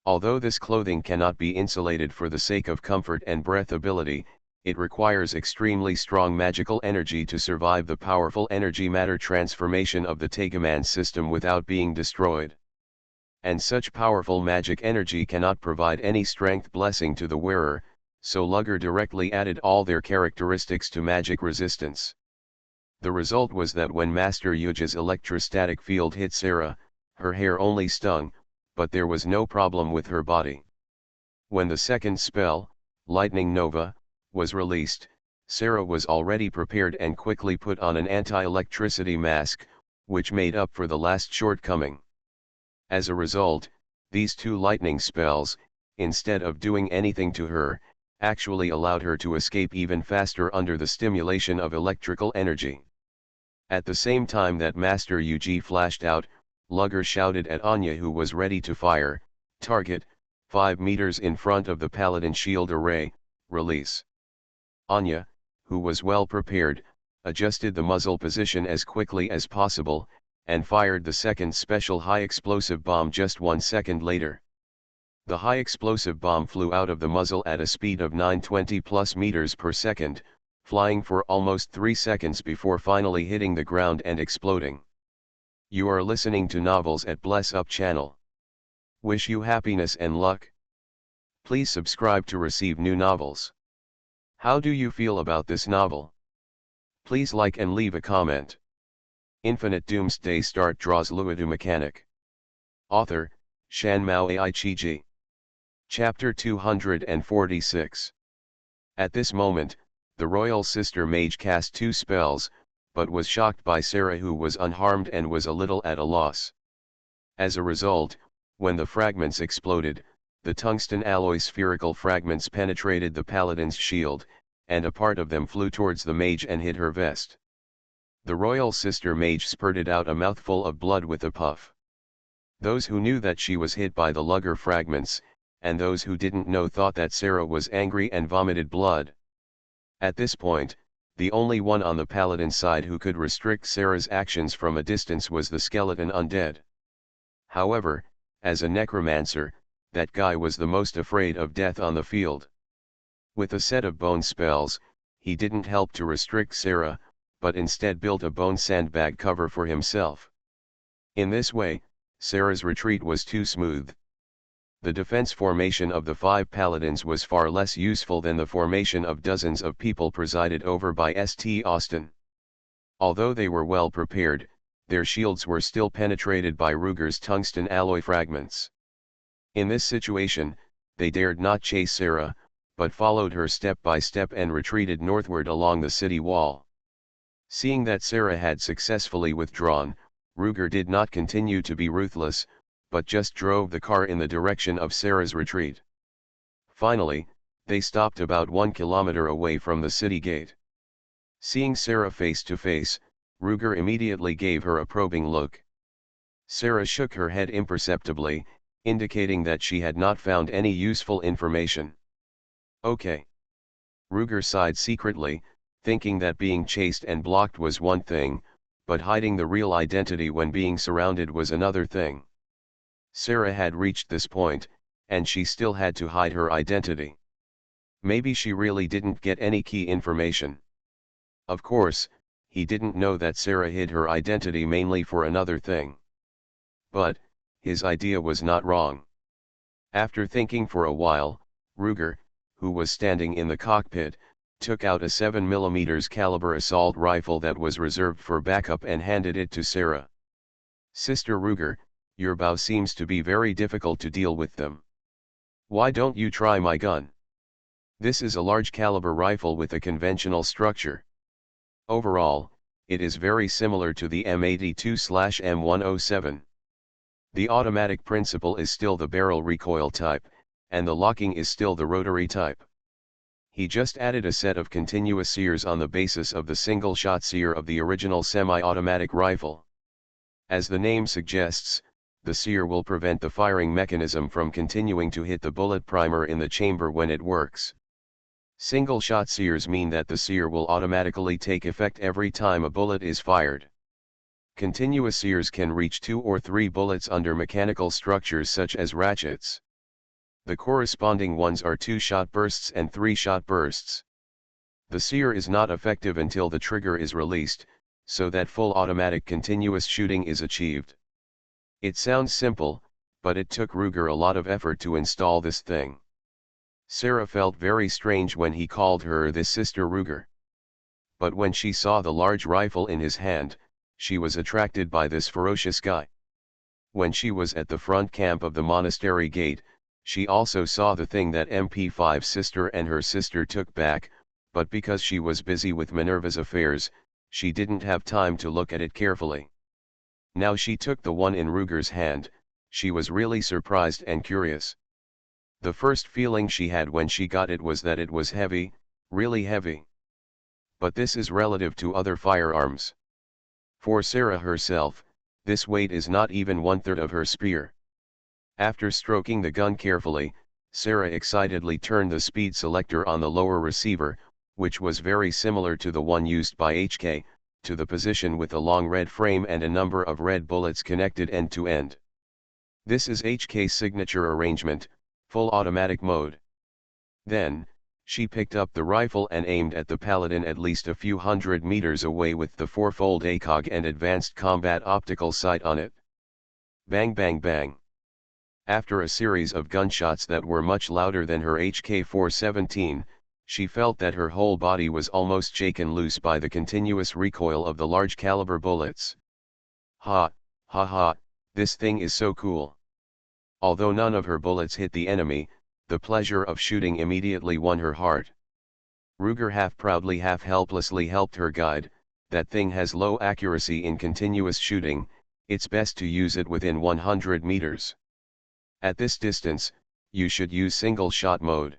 Although this clothing cannot be insulated for the sake of comfort and breathability, it requires extremely strong magical energy to survive the powerful energy-matter transformation of the Tegaman system without being destroyed. And such powerful magic energy cannot provide any strength blessing to the wearer, so Lugger directly added all their characteristics to magic resistance. The result was that when Master Yuja's electrostatic field hit Sarah, her hair only stung, but there was no problem with her body. When the second spell, Lightning Nova, was released, Sarah was already prepared and quickly put on an anti-electricity mask, which made up for the last shortcoming. As a result, these two lightning spells, instead of doing anything to her, actually allowed her to escape even faster under the stimulation of electrical energy. At the same time that Master Yuji flashed out, Lugger shouted at Anya, who was ready to fire, "Target, 5 meters in front of the Paladin shield array, release." Anya, who was well prepared, adjusted the muzzle position as quickly as possible, and fired the second special high-explosive bomb just 1 second later. The high-explosive bomb flew out of the muzzle at a speed of 920+ meters per second, flying for almost 3 seconds before finally hitting the ground and exploding. You are listening to Novels at Bless Up channel. Wish you happiness and luck. Please subscribe to receive new novels. How do you feel about this novel? Please like and leave a comment. Infinite Doomsday Start draws Luodu mechanic. Author, Shanmao Aichiji. Chapter 246. At this moment, the royal sister mage cast 2 spells, but was shocked by Sarah, who was unharmed and was a little at a loss. As a result, when the fragments exploded, the tungsten alloy spherical fragments penetrated the paladin's shield, and a part of them flew towards the mage and hit her vest. The royal sister mage spurted out a mouthful of blood with a puff. Those who knew that she was hit by the Lugger fragments, and those who didn't know thought that Sarah was angry and vomited blood. At this point, the only one on the paladin side who could restrict Sarah's actions from a distance was the skeleton undead. However, as a necromancer, that guy was the most afraid of death on the field. With a set of bone spells, he didn't help to restrict Sarah, but instead built a bone sandbag cover for himself. In this way, Sarah's retreat was too smooth. The defense formation of the 5 paladins was far less useful than the formation of dozens of people presided over by St. Austin. Although they were well prepared, their shields were still penetrated by Ruger's tungsten alloy fragments. In this situation, they dared not chase Sarah, but followed her step by step and retreated northward along the city wall. Seeing that Sarah had successfully withdrawn, Ruger did not continue to be ruthless, but just drove the car in the direction of Sarah's retreat. Finally, they stopped about 1 kilometer away from the city gate. Seeing Sarah face to face, Ruger immediately gave her a probing look. Sarah shook her head imperceptibly, indicating that she had not found any useful information. Okay. Ruger sighed secretly, thinking that being chased and blocked was one thing, but hiding the real identity when being surrounded was another thing. Sarah had reached this point, and she still had to hide her identity. Maybe she really didn't get any key information. Of course, he didn't know that Sarah hid her identity mainly for another thing. But, his idea was not wrong. After thinking for a while, Ruger, who was standing in the cockpit, took out a 7mm caliber assault rifle that was reserved for backup and handed it to Sarah. "Sister Ruger, your bow seems to be very difficult to deal with them. Why don't you try my gun? This is a large caliber rifle with a conventional structure. Overall, it is very similar to the M82/M107. The automatic principle is still the barrel recoil type, and the locking is still the rotary type. He just added a set of continuous sears on the basis of the single-shot sear of the original semi-automatic rifle. As the name suggests, the sear will prevent the firing mechanism from continuing to hit the bullet primer in the chamber when it works. Single-shot sears mean that the sear will automatically take effect every time a bullet is fired. Continuous sears can reach 2 or 3 bullets under mechanical structures such as ratchets. The corresponding ones are 2-shot bursts and 3-shot bursts. The sear is not effective until the trigger is released, so that full automatic continuous shooting is achieved. It sounds simple, but it took Ruger a lot of effort to install this thing. Sarah felt very strange when he called her this Sister Ruger. But when she saw the large rifle in his hand, she was attracted by this ferocious guy. When she was at the front camp of the monastery gate, she also saw the thing that MP5's sister and her sister took back, but because she was busy with Minerva's affairs, she didn't have time to look at it carefully. Now she took the one in Ruger's hand. She was really surprised and curious. The first feeling she had when she got it was that it was heavy, really heavy. But this is relative to other firearms. For Sarah herself, this weight is not even 1/3 of her spear. After stroking the gun carefully, Sarah excitedly turned the speed selector on the lower receiver, which was very similar to the one used by HK, to the position with a long red frame and a number of red bullets connected end to end. This is HK's signature arrangement, full automatic mode. Then, she picked up the rifle and aimed at the paladin at least a few hundred meters away with the 4-fold ACOG and advanced combat optical sight on it. Bang bang bang. After a series of gunshots that were much louder than her HK-417, she felt that her whole body was almost shaken loose by the continuous recoil of the large caliber bullets. Ha, ha ha, this thing is so cool. Although none of her bullets hit the enemy, the pleasure of shooting immediately won her heart. Ruger half proudly half helplessly helped her guide. That thing has low accuracy in continuous shooting, it's best to use it within 100 meters. At this distance, you should use single-shot mode.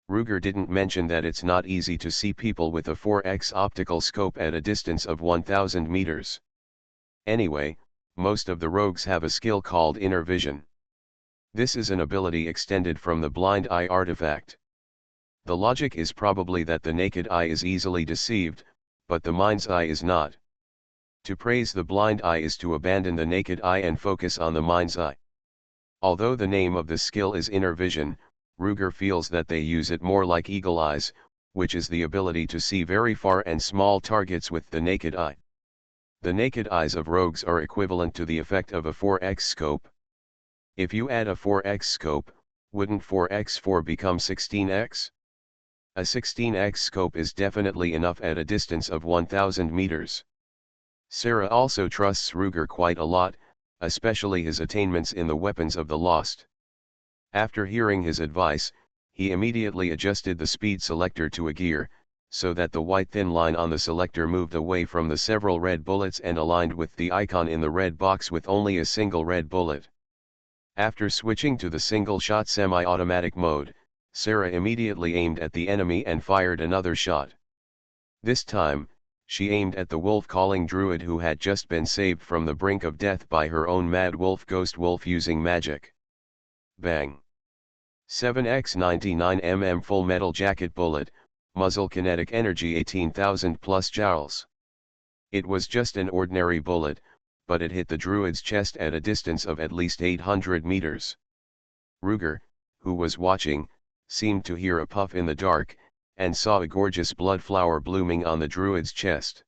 Ruger didn't mention that it's not easy to see people with a 4x optical scope at a distance of 1000 meters. Anyway, most of the rogues have a skill called inner vision. This is an ability extended from the blind eye artifact. The logic is probably that the naked eye is easily deceived, but the mind's eye is not. To praise the blind eye is to abandon the naked eye and focus on the mind's eye. Although the name of the skill is inner vision, Ruger feels that they use it more like eagle eyes, which is the ability to see very far and small targets with the naked eye. The naked eyes of rogues are equivalent to the effect of a 4x scope. If you add a 4x scope, wouldn't 4x4 become 16x? A 16x scope is definitely enough at a distance of 1000 meters. Sarah also trusts Ruger quite a lot, especially his attainments in the weapons of the lost. After hearing his advice, he immediately adjusted the speed selector to a gear, so that the white thin line on the selector moved away from the several red bullets and aligned with the icon in the red box with only a single red bullet. After switching to the single-shot semi-automatic mode, Sarah immediately aimed at the enemy and fired another shot. This time, she aimed at the wolf-calling druid who had just been saved from the brink of death by her own mad wolf ghost wolf using magic. Bang! 7x99mm full metal jacket bullet, muzzle kinetic energy 18,000 plus joules. It was just an ordinary bullet, but it hit the druid's chest at a distance of at least 800 meters. Ruger, who was watching, seemed to hear a puff in the dark, and saw a gorgeous blood flower blooming on the druid's chest.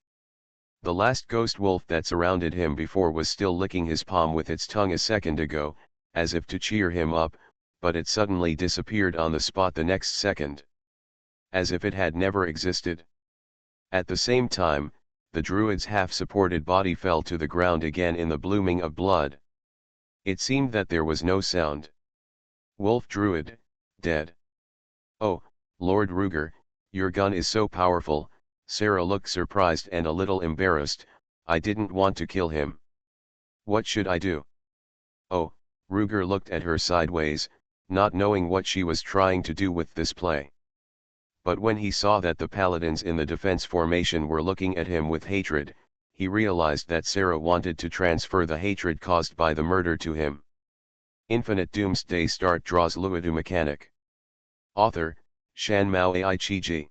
The last ghost wolf that surrounded him before was still licking his palm with its tongue a second ago, as if to cheer him up, but it suddenly disappeared on the spot the next second. As if it had never existed. At the same time, the druid's half-supported body fell to the ground again in the blooming of blood. It seemed that there was no sound. Wolf druid, dead. Oh, Lord Ruger, your gun is so powerful. Sarah looked surprised and a little embarrassed. I didn't want to kill him. What should I do? Oh, Ruger looked at her sideways, not knowing what she was trying to do with this play. But when he saw that the paladins in the defense formation were looking at him with hatred, he realized that Sarah wanted to transfer the hatred caused by the murder to him. Infinite Doomsday Start draws Luodu mechanic. Author, Shan Mao Ai Chi Ji.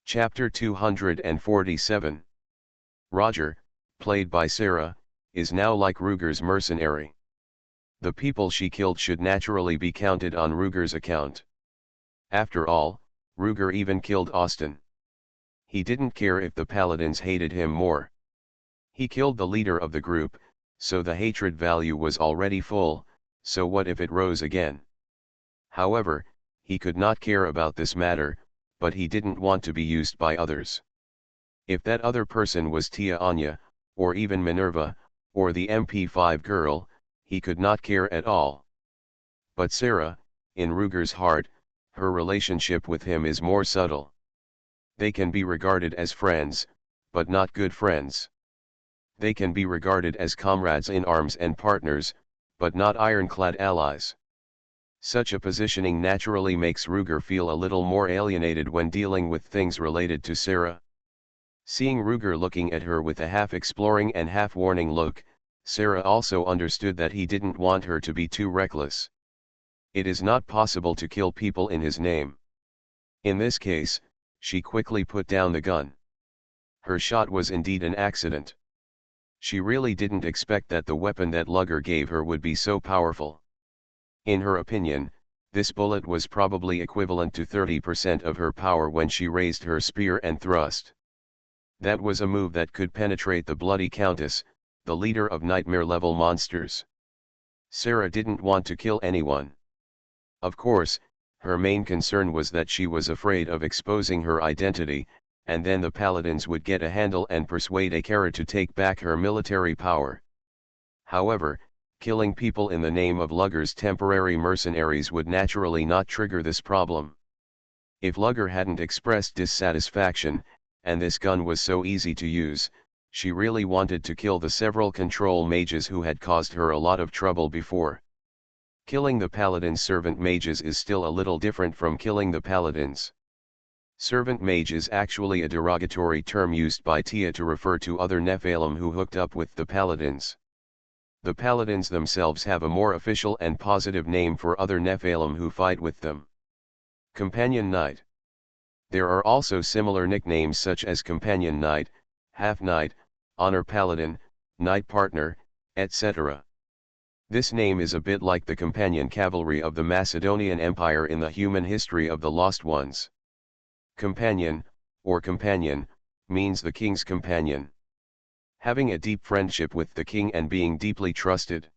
Chapter 247. Roger, played by Sarah, is now like Ruger's mercenary. The people she killed should naturally be counted on Ruger's account. After all, Ruger even killed Austin. He didn't care if the paladins hated him more. He killed the leader of the group, so the hatred value was already full, so what if it rose again? However, he could not care about this matter, but he didn't want to be used by others. If that other person was Tia Anya, or even Minerva, or the MP5 girl, he could not care at all. But Sarah, in Ruger's heart, her relationship with him is more subtle. They can be regarded as friends, but not good friends. They can be regarded as comrades in arms and partners, but not ironclad allies. Such a positioning naturally makes Ruger feel a little more alienated when dealing with things related to Sarah. Seeing Ruger looking at her with a half-exploring and half-warning look, Sarah also understood that he didn't want her to be too reckless. It is not possible to kill people in his name. In this case, she quickly put down the gun. Her shot was indeed an accident. She really didn't expect that the weapon that Luger gave her would be so powerful. In her opinion, this bullet was probably equivalent to 30% of her power when she raised her spear and thrust. That was a move that could penetrate the Bloody Countess, the leader of nightmare-level monsters. Sarah didn't want to kill anyone. Of course, her main concern was that she was afraid of exposing her identity, and then the paladins would get a handle and persuade Akara to take back her military power. However, killing people in the name of Luger's temporary mercenaries would naturally not trigger this problem. If Luger hadn't expressed dissatisfaction, and this gun was so easy to use, she really wanted to kill the several control mages who had caused her a lot of trouble before. Killing the paladin's servant mages is still a little different from killing the paladins. Servant mage is actually a derogatory term used by Tia to refer to other Nephilim who hooked up with the paladins. The paladins themselves have a more official and positive name for other Nephilim who fight with them. Companion Knight. There are also similar nicknames such as Companion Knight, Half Knight, Honor Paladin, Knight Partner, etc. This name is a bit like the companion cavalry of the Macedonian Empire in the human history of the Lost Ones. Companion, or companion, means the king's companion. Having a deep friendship with the king and being deeply trusted.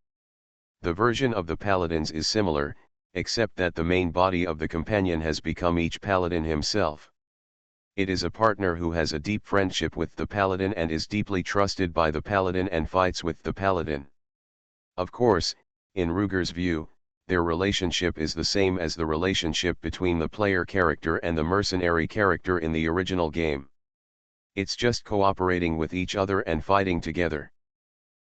The version of the paladins is similar, except that the main body of the companion has become each paladin himself. It is a partner who has a deep friendship with the paladin and is deeply trusted by the paladin and fights with the paladin. Of course, in Ruger's view, their relationship is the same as the relationship between the player character and the mercenary character in the original game. It's just cooperating with each other and fighting together.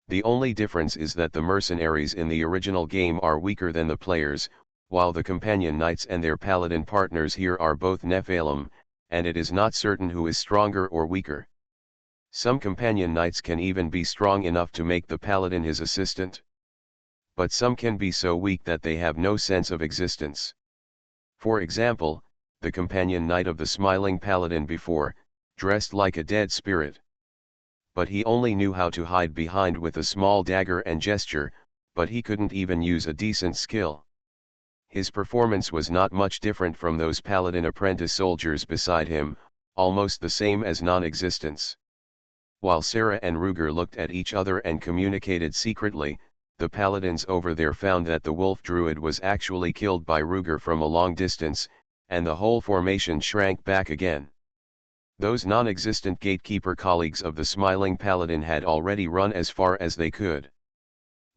The only difference is that the mercenaries in the original game are weaker than the players, while the companion knights and their paladin partners here are both Nephilim, and it is not certain who is stronger or weaker. Some companion knights can even be strong enough to make the paladin his assistant. But some can be so weak that they have no sense of existence. For example, the companion knight of the smiling paladin before, dressed like a dead spirit. But he only knew how to hide behind with a small dagger and gesture, but he couldn't even use a decent skill. His performance was not much different from those paladin apprentice soldiers beside him, almost the same as non-existence. While Sarah and Ruger looked at each other and communicated secretly, the paladins over there found that the wolf druid was actually killed by Ruger from a long distance, and the whole formation shrank back again. Those non-existent gatekeeper colleagues of the smiling paladin had already run as far as they could.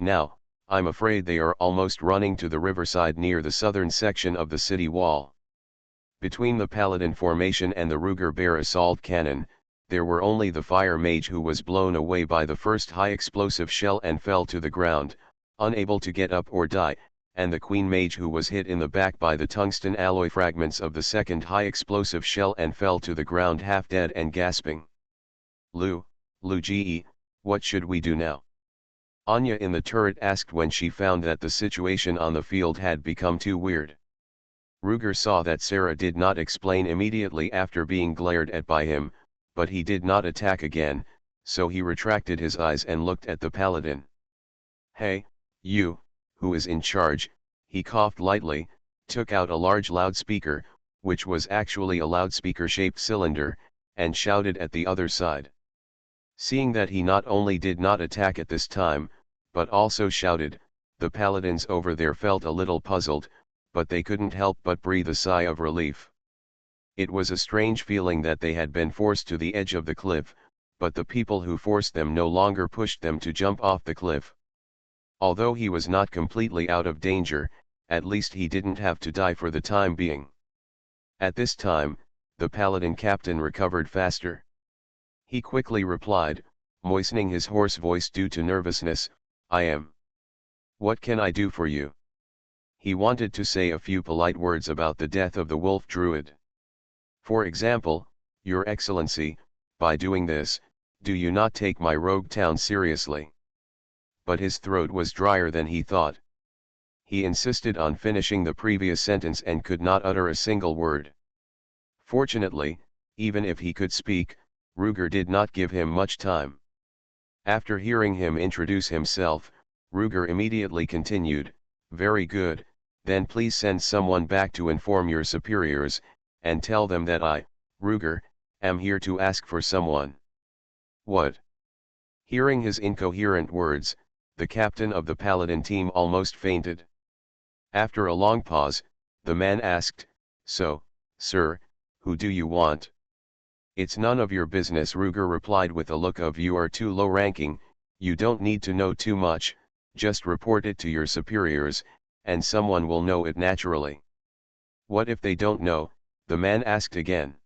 Now, I'm afraid they are almost running to the riverside near the southern section of the city wall. Between the paladin formation and the Ruger bear assault cannon, there were only the fire mage who was blown away by the first high explosive shell and fell to the ground, unable to get up or die, and the queen mage who was hit in the back by the tungsten alloy fragments of the second high explosive shell and fell to the ground half dead and gasping. Luigi, what should we do now? Anya in the turret asked when she found that the situation on the field had become too weird. Ruger saw that Sarah did not explain immediately after being glared at by him, but he did not attack again, so he retracted his eyes and looked at the paladin. "Hey, you, who is in charge?" He coughed lightly, took out a large loudspeaker, which was actually a loudspeaker-shaped cylinder, and shouted at the other side. Seeing that he not only did not attack at this time, but also shouted, the paladins over there felt a little puzzled, but they couldn't help but breathe a sigh of relief. It was a strange feeling that they had been forced to the edge of the cliff, but the people who forced them no longer pushed them to jump off the cliff. Although he was not completely out of danger, at least he didn't have to die for the time being. At this time, the paladin captain recovered faster. He quickly replied, moistening his hoarse voice due to nervousness, "I am. What can I do for you?" He wanted to say a few polite words about the death of the wolf druid. For example, "Your Excellency, by doing this, do you not take my rogue town seriously?" But his throat was drier than he thought. He insisted on finishing the previous sentence and could not utter a single word. Fortunately, even if he could speak, Ruger did not give him much time. After hearing him introduce himself, Ruger immediately continued, "Very good, then please send someone back to inform your superiors, and tell them that I, Ruger, am here to ask for someone." "What?" Hearing his incoherent words, the captain of the paladin team almost fainted. After a long pause, the man asked, "So, sir, who do you want?" "It's none of your business," Ruger replied with a look of "You are too low-ranking, you don't need to know too much, just report it to your superiors, and someone will know it naturally." "What if they don't know?" the man asked again.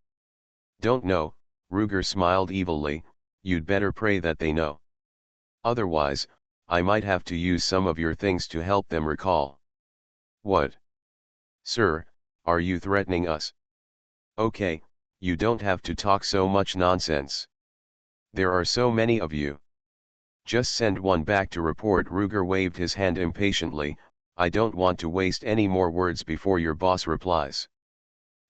"Don't know," Ruger smiled evilly, "you'd better pray that they know. Otherwise, I might have to use some of your things to help them recall." "What? Sir, are you threatening us?" "Okay, you don't have to talk so much nonsense. There are so many of you. Just send one back to report." Ruger waved his hand impatiently, "I don't want to waste any more words before your boss replies.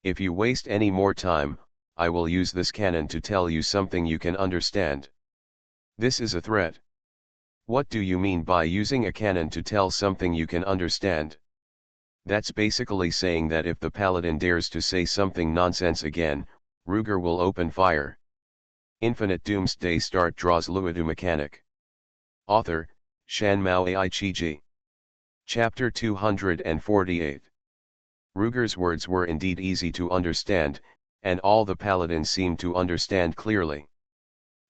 If you waste any more time, I will use this cannon to tell you something you can understand." "This is a threat." "What do you mean by using a cannon to tell something you can understand?" "That's basically saying that if the paladin dares to say something nonsense again, Ruger will open fire." Infinite Doomsday Start draws Luodu mechanic. Author, Shan Mao Ai-Chi-Ji. Chapter 248. Ruger's words were indeed easy to understand, and all the paladins seemed to understand clearly.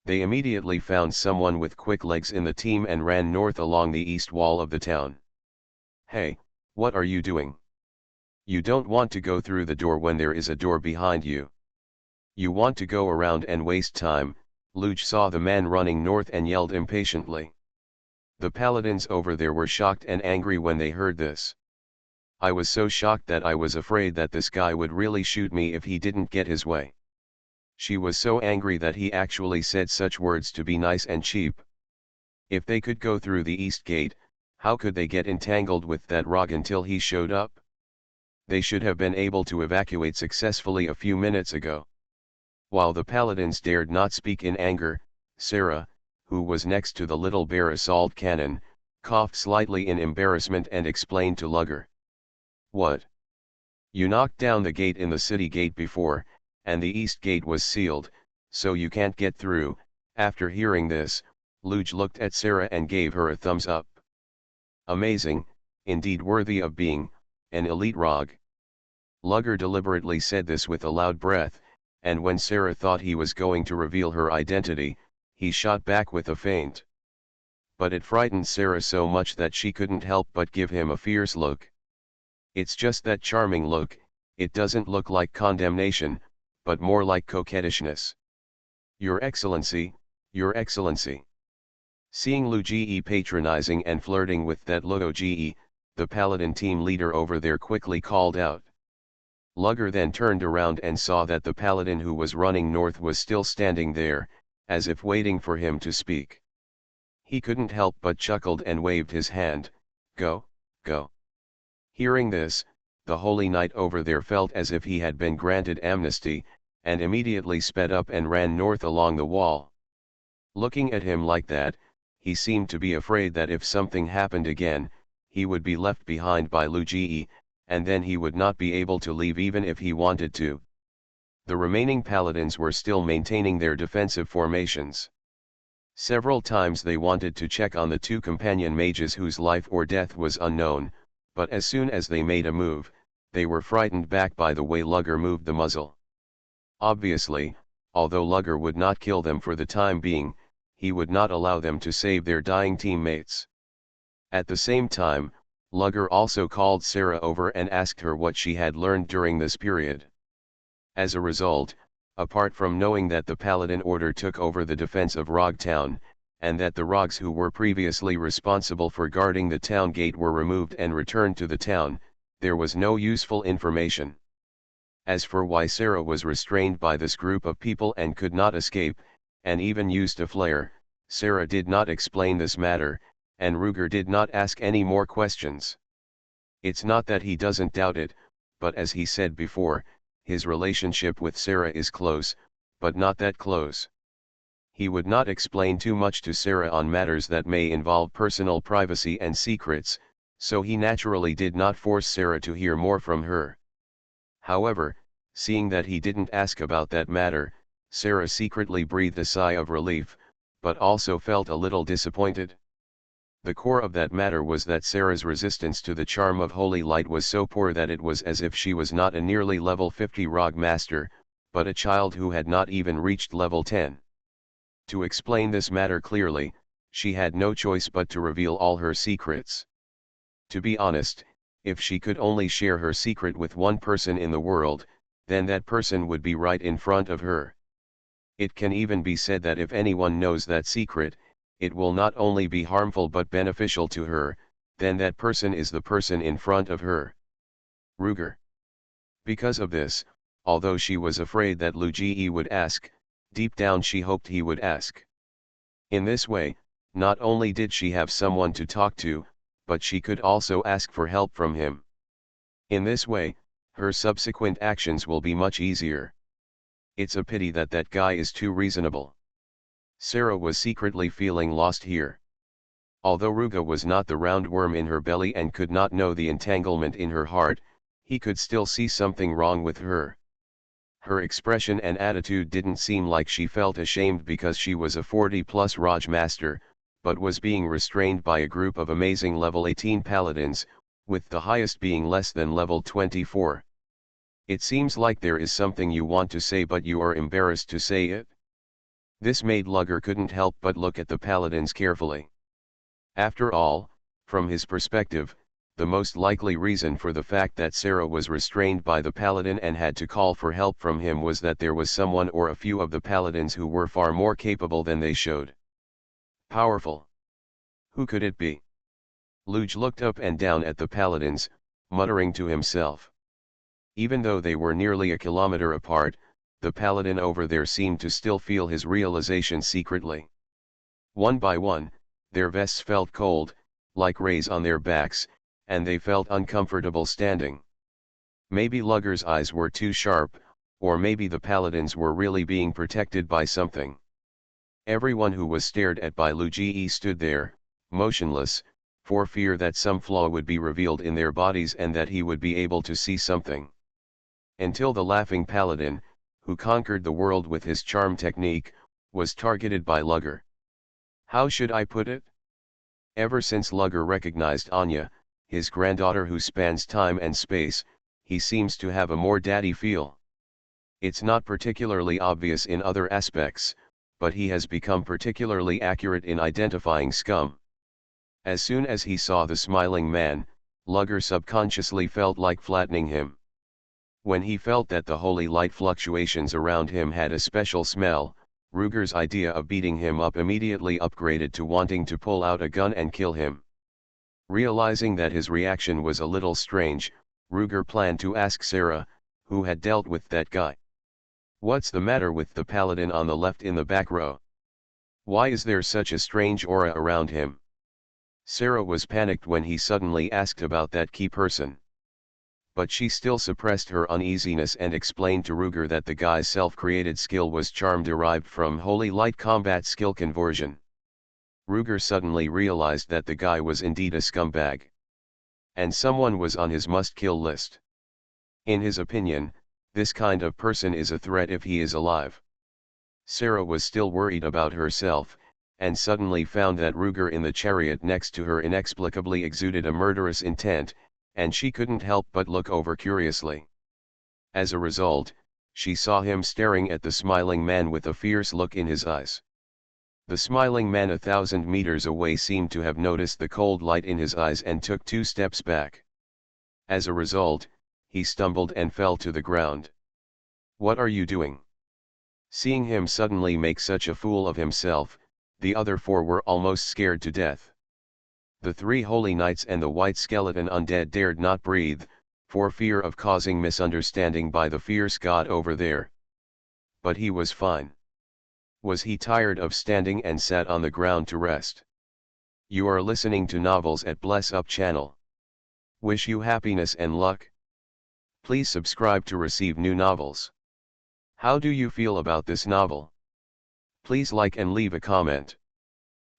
They immediately found someone with quick legs in the team and ran north along the east wall of the town. "Hey, what are you doing? You don't want to go through the door when there is a door behind you. You want to go around and waste time." Luodu saw the man running north and yelled impatiently. The paladins over there were shocked and angry when they heard this. "I was so shocked that I was afraid that this guy would really shoot me if he didn't get his way. She was so angry that he actually said such words to be nice and cheap. If they could go through the east gate, how could they get entangled with that rogue until he showed up? They should have been able to evacuate successfully a few minutes ago." While the paladins dared not speak in anger, Sarah, who was next to the little bear assault cannon, coughed slightly in embarrassment and explained to Luger. "What? You knocked down the gate in the city gate before, and the east gate was sealed, so you can't get through." After hearing this, Luodu looked at Sarah and gave her a thumbs up. "Amazing, indeed worthy of being an elite rogue." Luger deliberately said this with a loud breath, and when Sarah thought he was going to reveal her identity, he shot back with a feint. But it frightened Sarah so much that she couldn't help but give him a fierce look. It's just that charming look, it doesn't look like condemnation, but more like coquettishness. "Your Excellency, Your Excellency." Seeing Luodu patronizing and flirting with that Luodu, the paladin team leader over there quickly called out. Luger then turned around and saw that the paladin who was running north was still standing there, as if waiting for him to speak. He couldn't help but chuckled and waved his hand, "Go, go." Hearing this, the holy knight over there felt as if he had been granted amnesty, and immediately sped up and ran north along the wall. Looking at him like that, he seemed to be afraid that if something happened again, he would be left behind by Luodu, and then he would not be able to leave even if he wanted to. The remaining paladins were still maintaining their defensive formations. Several times they wanted to check on the two companion mages whose life or death was unknown, but as soon as they made a move, they were frightened back by the way Lugger moved the muzzle. Obviously, although Lugger would not kill them for the time being, he would not allow them to save their dying teammates. At the same time, Lugger also called Sarah over and asked her what she had learned during this period. As a result, apart from knowing that the Paladin Order took over the defense of Rog Town, and that the Rogs who were previously responsible for guarding the town gate were removed and returned to the town, there was no useful information. As for why Sarah was restrained by this group of people and could not escape, and even used a flare, Sarah did not explain this matter, and Ruger did not ask any more questions. It's not that he doesn't doubt it, but as he said before, his relationship with Sarah is close, but not that close. He would not explain too much to Sarah on matters that may involve personal privacy and secrets, so he naturally did not force Sarah to hear more from her. However, seeing that he didn't ask about that matter, Sarah secretly breathed a sigh of relief, but also felt a little disappointed. The core of that matter was that Sarah's resistance to the charm of holy light was so poor that it was as if she was not a nearly level 50 Rog Master, but a child who had not even reached level 10. To explain this matter clearly, she had no choice but to reveal all her secrets. To be honest, if she could only share her secret with one person in the world, then that person would be right in front of her. It can even be said that if anyone knows that secret, it will not only be harmful but beneficial to her, then that person is the person in front of her. Ruger. Because of this, although she was afraid that Luodu would ask, deep down she hoped he would ask. In this way, not only did she have someone to talk to, but she could also ask for help from him. In this way, her subsequent actions will be much easier. It's a pity that that guy is too reasonable. Sarah was secretly feeling lost here. Although Ruga was not the roundworm in her belly and could not know the entanglement in her heart, he could still see something wrong with her. Her expression and attitude didn't seem like she felt ashamed because she was a 40+ Raj Master, but was being restrained by a group of amazing level 18 paladins, with the highest being less than level 24. It seems like there is something you want to say but you are embarrassed to say it. This made Lugger couldn't help but look at the paladins carefully. After all, from his perspective, the most likely reason for the fact that Sarah was restrained by the paladin and had to call for help from him was that there was someone or a few of the paladins who were far more capable than they showed. Powerful. Who could it be? Luodu looked up and down at the paladins, muttering to himself. Even though they were nearly a kilometer apart, the paladin over there seemed to still feel his realization secretly. One by one, their vests felt cold, like rays on their backs, and they felt uncomfortable standing. Maybe Lugger's eyes were too sharp, or maybe the paladins were really being protected by something. Everyone who was stared at by Luodu stood there, motionless, for fear that some flaw would be revealed in their bodies and that he would be able to see something. Until the laughing paladin, who conquered the world with his charm technique, was targeted by Lugger. How should I put it? Ever since Lugger recognized Anya, his granddaughter who spans time and space, he seems to have a more daddy feel. It's not particularly obvious in other aspects, but he has become particularly accurate in identifying scum. As soon as he saw the smiling man, Lugger subconsciously felt like flattening him. When he felt that the holy light fluctuations around him had a special smell, Ruger's idea of beating him up immediately upgraded to wanting to pull out a gun and kill him. Realizing that his reaction was a little strange, Ruger planned to ask Sarah, who had dealt with that guy. What's the matter with the paladin on the left in the back row? Why is there such a strange aura around him? Sarah was panicked when he suddenly asked about that key person. But she still suppressed her uneasiness and explained to Ruger that the guy's self-created skill was charm derived from holy light combat skill conversion. Ruger suddenly realized that the guy was indeed a scumbag. And someone was on his must-kill list. In his opinion, this kind of person is a threat if he is alive. Sarah was still worried about herself, and suddenly found that Ruger in the chariot next to her inexplicably exuded a murderous intent, and she couldn't help but look over curiously. As a result, she saw him staring at the smiling man with a fierce look in his eyes. The smiling man 1,000 meters away seemed to have noticed the cold light in his eyes and took 2 steps back. As a result, he stumbled and fell to the ground. "What are you doing?" Seeing him suddenly make such a fool of himself, the other 4 were almost scared to death. The 3 holy knights and the white skeleton undead dared not breathe, for fear of causing misunderstanding by the fierce god over there. But he was fine. Was he tired of standing and sat on the ground to rest? You are listening to Novels at Bless Up channel. Wish you happiness and luck. Please subscribe to receive new novels. How do you feel about this novel? Please like and leave a comment.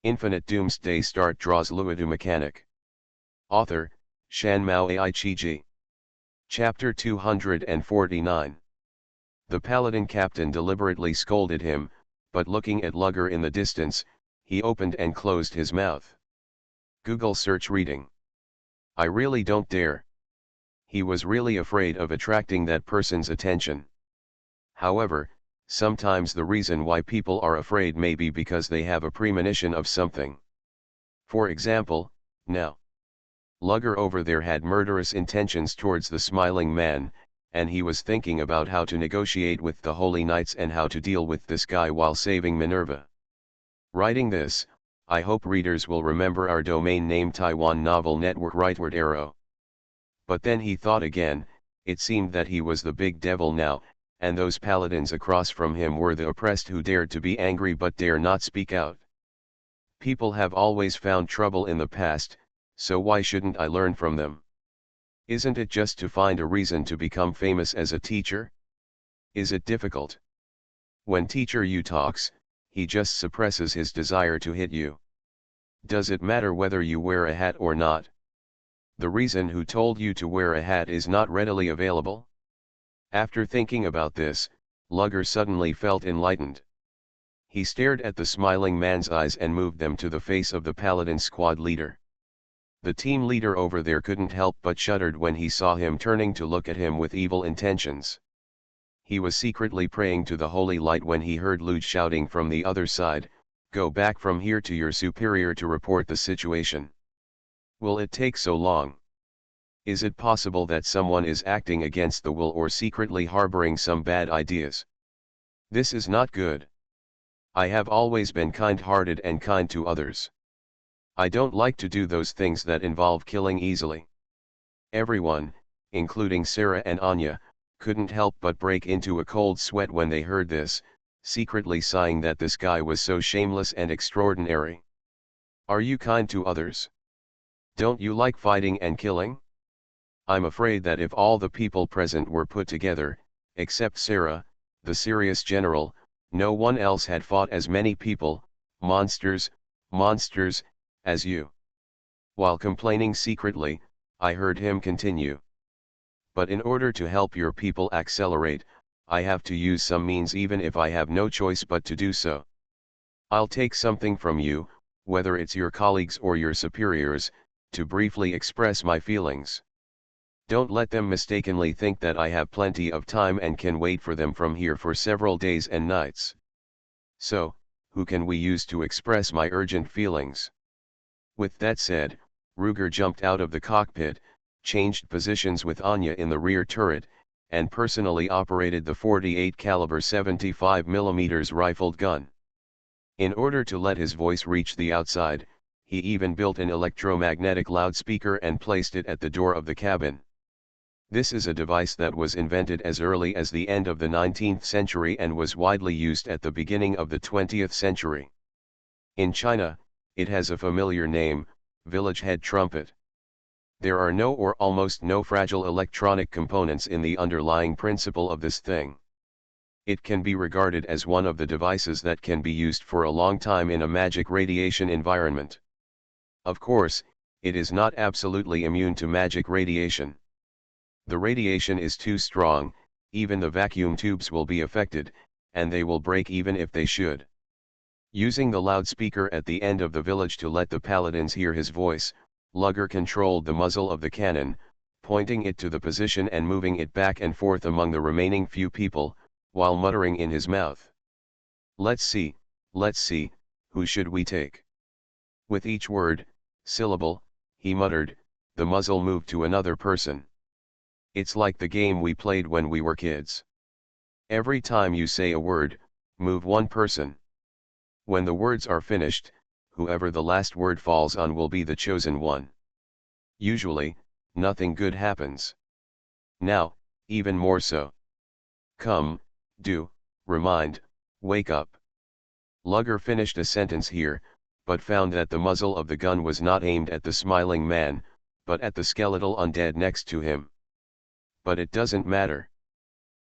Infinite Doomsday Start draws Luodu mechanic. Author, Shan Mao Ai-chi-ji. Chapter 249. The paladin captain deliberately scolded him, but looking at Luger in the distance, he opened and closed his mouth. Google search reading. I really don't dare. He was really afraid of attracting that person's attention. However, sometimes the reason why people are afraid may be because they have a premonition of something. For example, now. Luger over there had murderous intentions towards the smiling man, and he was thinking about how to negotiate with the Holy Knights and how to deal with this guy while saving Minerva. Writing this, I hope readers will remember our domain name Taiwan Novel Network Rightward Arrow. But then he thought again, it seemed that he was the big devil now, and those paladins across from him were the oppressed who dared to be angry but dare not speak out. People have always found trouble in the past, so why shouldn't I learn from them? Isn't it just to find a reason to become famous as a teacher? Is it difficult? When teacher you talks, he just suppresses his desire to hit you. Does it matter whether you wear a hat or not? The reason who told you to wear a hat is not readily available. After thinking about this, Luger suddenly felt enlightened. He stared at the smiling man's eyes and moved them to the face of the paladin squad leader. The team leader over there couldn't help but shuddered when he saw him turning to look at him with evil intentions. He was secretly praying to the holy light when he heard Luodu shouting from the other side, "Go back from here to your superior to report the situation." Will it take so long? Is it possible that someone is acting against the will or secretly harboring some bad ideas? This is not good. I have always been kind-hearted and kind to others. I don't like to do those things that involve killing easily. Everyone, including Sarah and Anya, couldn't help but break into a cold sweat when they heard this, secretly sighing that this guy was so shameless and extraordinary. Are you kind to others? Don't you like fighting and killing? I'm afraid that if all the people present were put together, except Sarah, the serious general, no one else had fought as many people, monsters, as you. While complaining secretly, I heard him continue. But in order to help your people accelerate, I have to use some means even if I have no choice but to do so. I'll take something from you, whether it's your colleagues or your superiors, to briefly express my feelings. Don't let them mistakenly think that I have plenty of time and can wait for them from here for several days and nights. So, who can we use to express my urgent feelings? With that said, Ruger jumped out of the cockpit, changed positions with Anya in the rear turret, and personally operated the 48 caliber 75mm rifled gun. In order to let his voice reach the outside, he even built an electromagnetic loudspeaker and placed it at the door of the cabin. This is a device that was invented as early as the end of the 19th century and was widely used at the beginning of the 20th century. In China, it has a familiar name, village head trumpet. There are no or almost no fragile electronic components in the underlying principle of this thing. It can be regarded as one of the devices that can be used for a long time in a magic radiation environment. Of course, it is not absolutely immune to magic radiation. The radiation is too strong, even the vacuum tubes will be affected, and they will break even if they should. Using the loudspeaker at the end of the village to let the paladins hear his voice, Luger controlled the muzzle of the cannon, pointing it to the position and moving it back and forth among the remaining few people, while muttering in his mouth. Let's see, who should we take? With each word, syllable, he muttered, the muzzle moved to another person. It's like the game we played when we were kids. Every time you say a word, move one person. When the words are finished, whoever the last word falls on will be the chosen one. Usually, nothing good happens. Now, even more so. Come, do, remind, wake up. Luger finished a sentence here, but found that the muzzle of the gun was not aimed at the smiling man, but at the skeletal undead next to him. But it doesn't matter.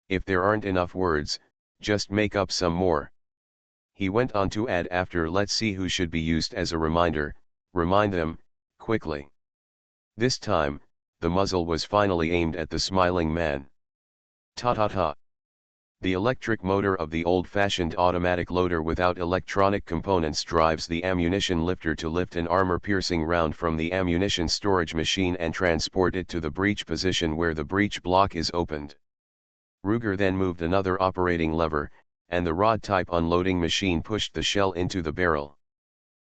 If there aren't enough words, just make up some more. He went on to add after let's see who should be used as a reminder, remind them, quickly. This time, the muzzle was finally aimed at the smiling man. Ta-ta-ta. The electric motor of the old-fashioned automatic loader without electronic components drives the ammunition lifter to lift an armor-piercing round from the ammunition storage machine and transport it to the breech position where the breech block is opened. Ruger then moved another operating lever, and the rod-type unloading machine pushed the shell into the barrel.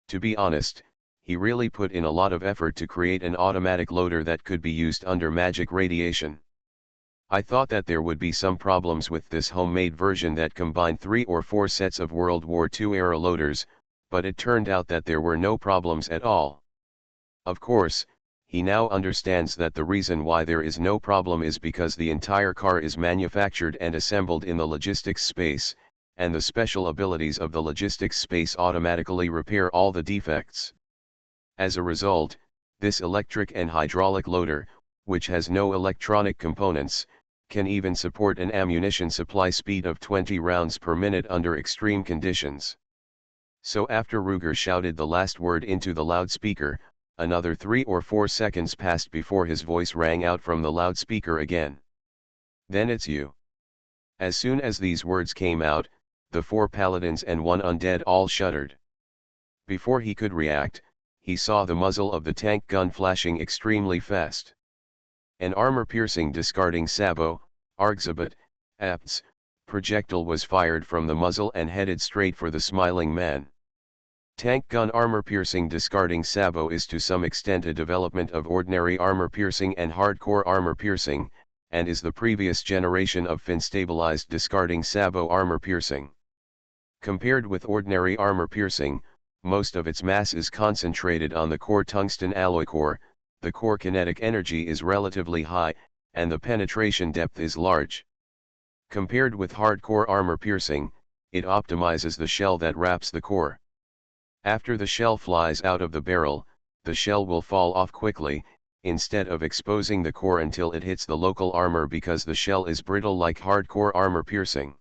To be honest, he really put in a lot of effort to create an automatic loader that could be used under magic radiation. I thought that there would be some problems with this homemade version that combined 3 or 4 sets of World War II-era loaders, but it turned out that there were no problems at all. Of course, he now understands that the reason why there is no problem is because the entire car is manufactured and assembled in the logistics space, and the special abilities of the logistics space automatically repair all the defects. As a result, this electric and hydraulic loader, which has no electronic components, can even support an ammunition supply speed of 20 rounds per minute under extreme conditions. So after Ruger shouted the last word into the loudspeaker, another 3 or 4 seconds passed before his voice rang out from the loudspeaker again. Then it's you. As soon as these words came out, the 4 paladins and 1 undead all shuddered. Before he could react, he saw the muzzle of the tank gun flashing extremely fast. An armor-piercing discarding sabot, Argzabat, Apts, projectile was fired from the muzzle and headed straight for the smiling man. Tank gun armor-piercing discarding sabot is to some extent a development of ordinary armor-piercing and hardcore armor-piercing, and is the previous generation of fin-stabilized discarding sabot armor-piercing. Compared with ordinary armor-piercing, most of its mass is concentrated on the core tungsten alloy core, the core kinetic energy is relatively high, and the penetration depth is large. Compared with hardcore armor-piercing, it optimizes the shell that wraps the core. After the shell flies out of the barrel, the shell will fall off quickly, instead of exposing the core until it hits the local armor because the shell is brittle like hardcore armor-piercing.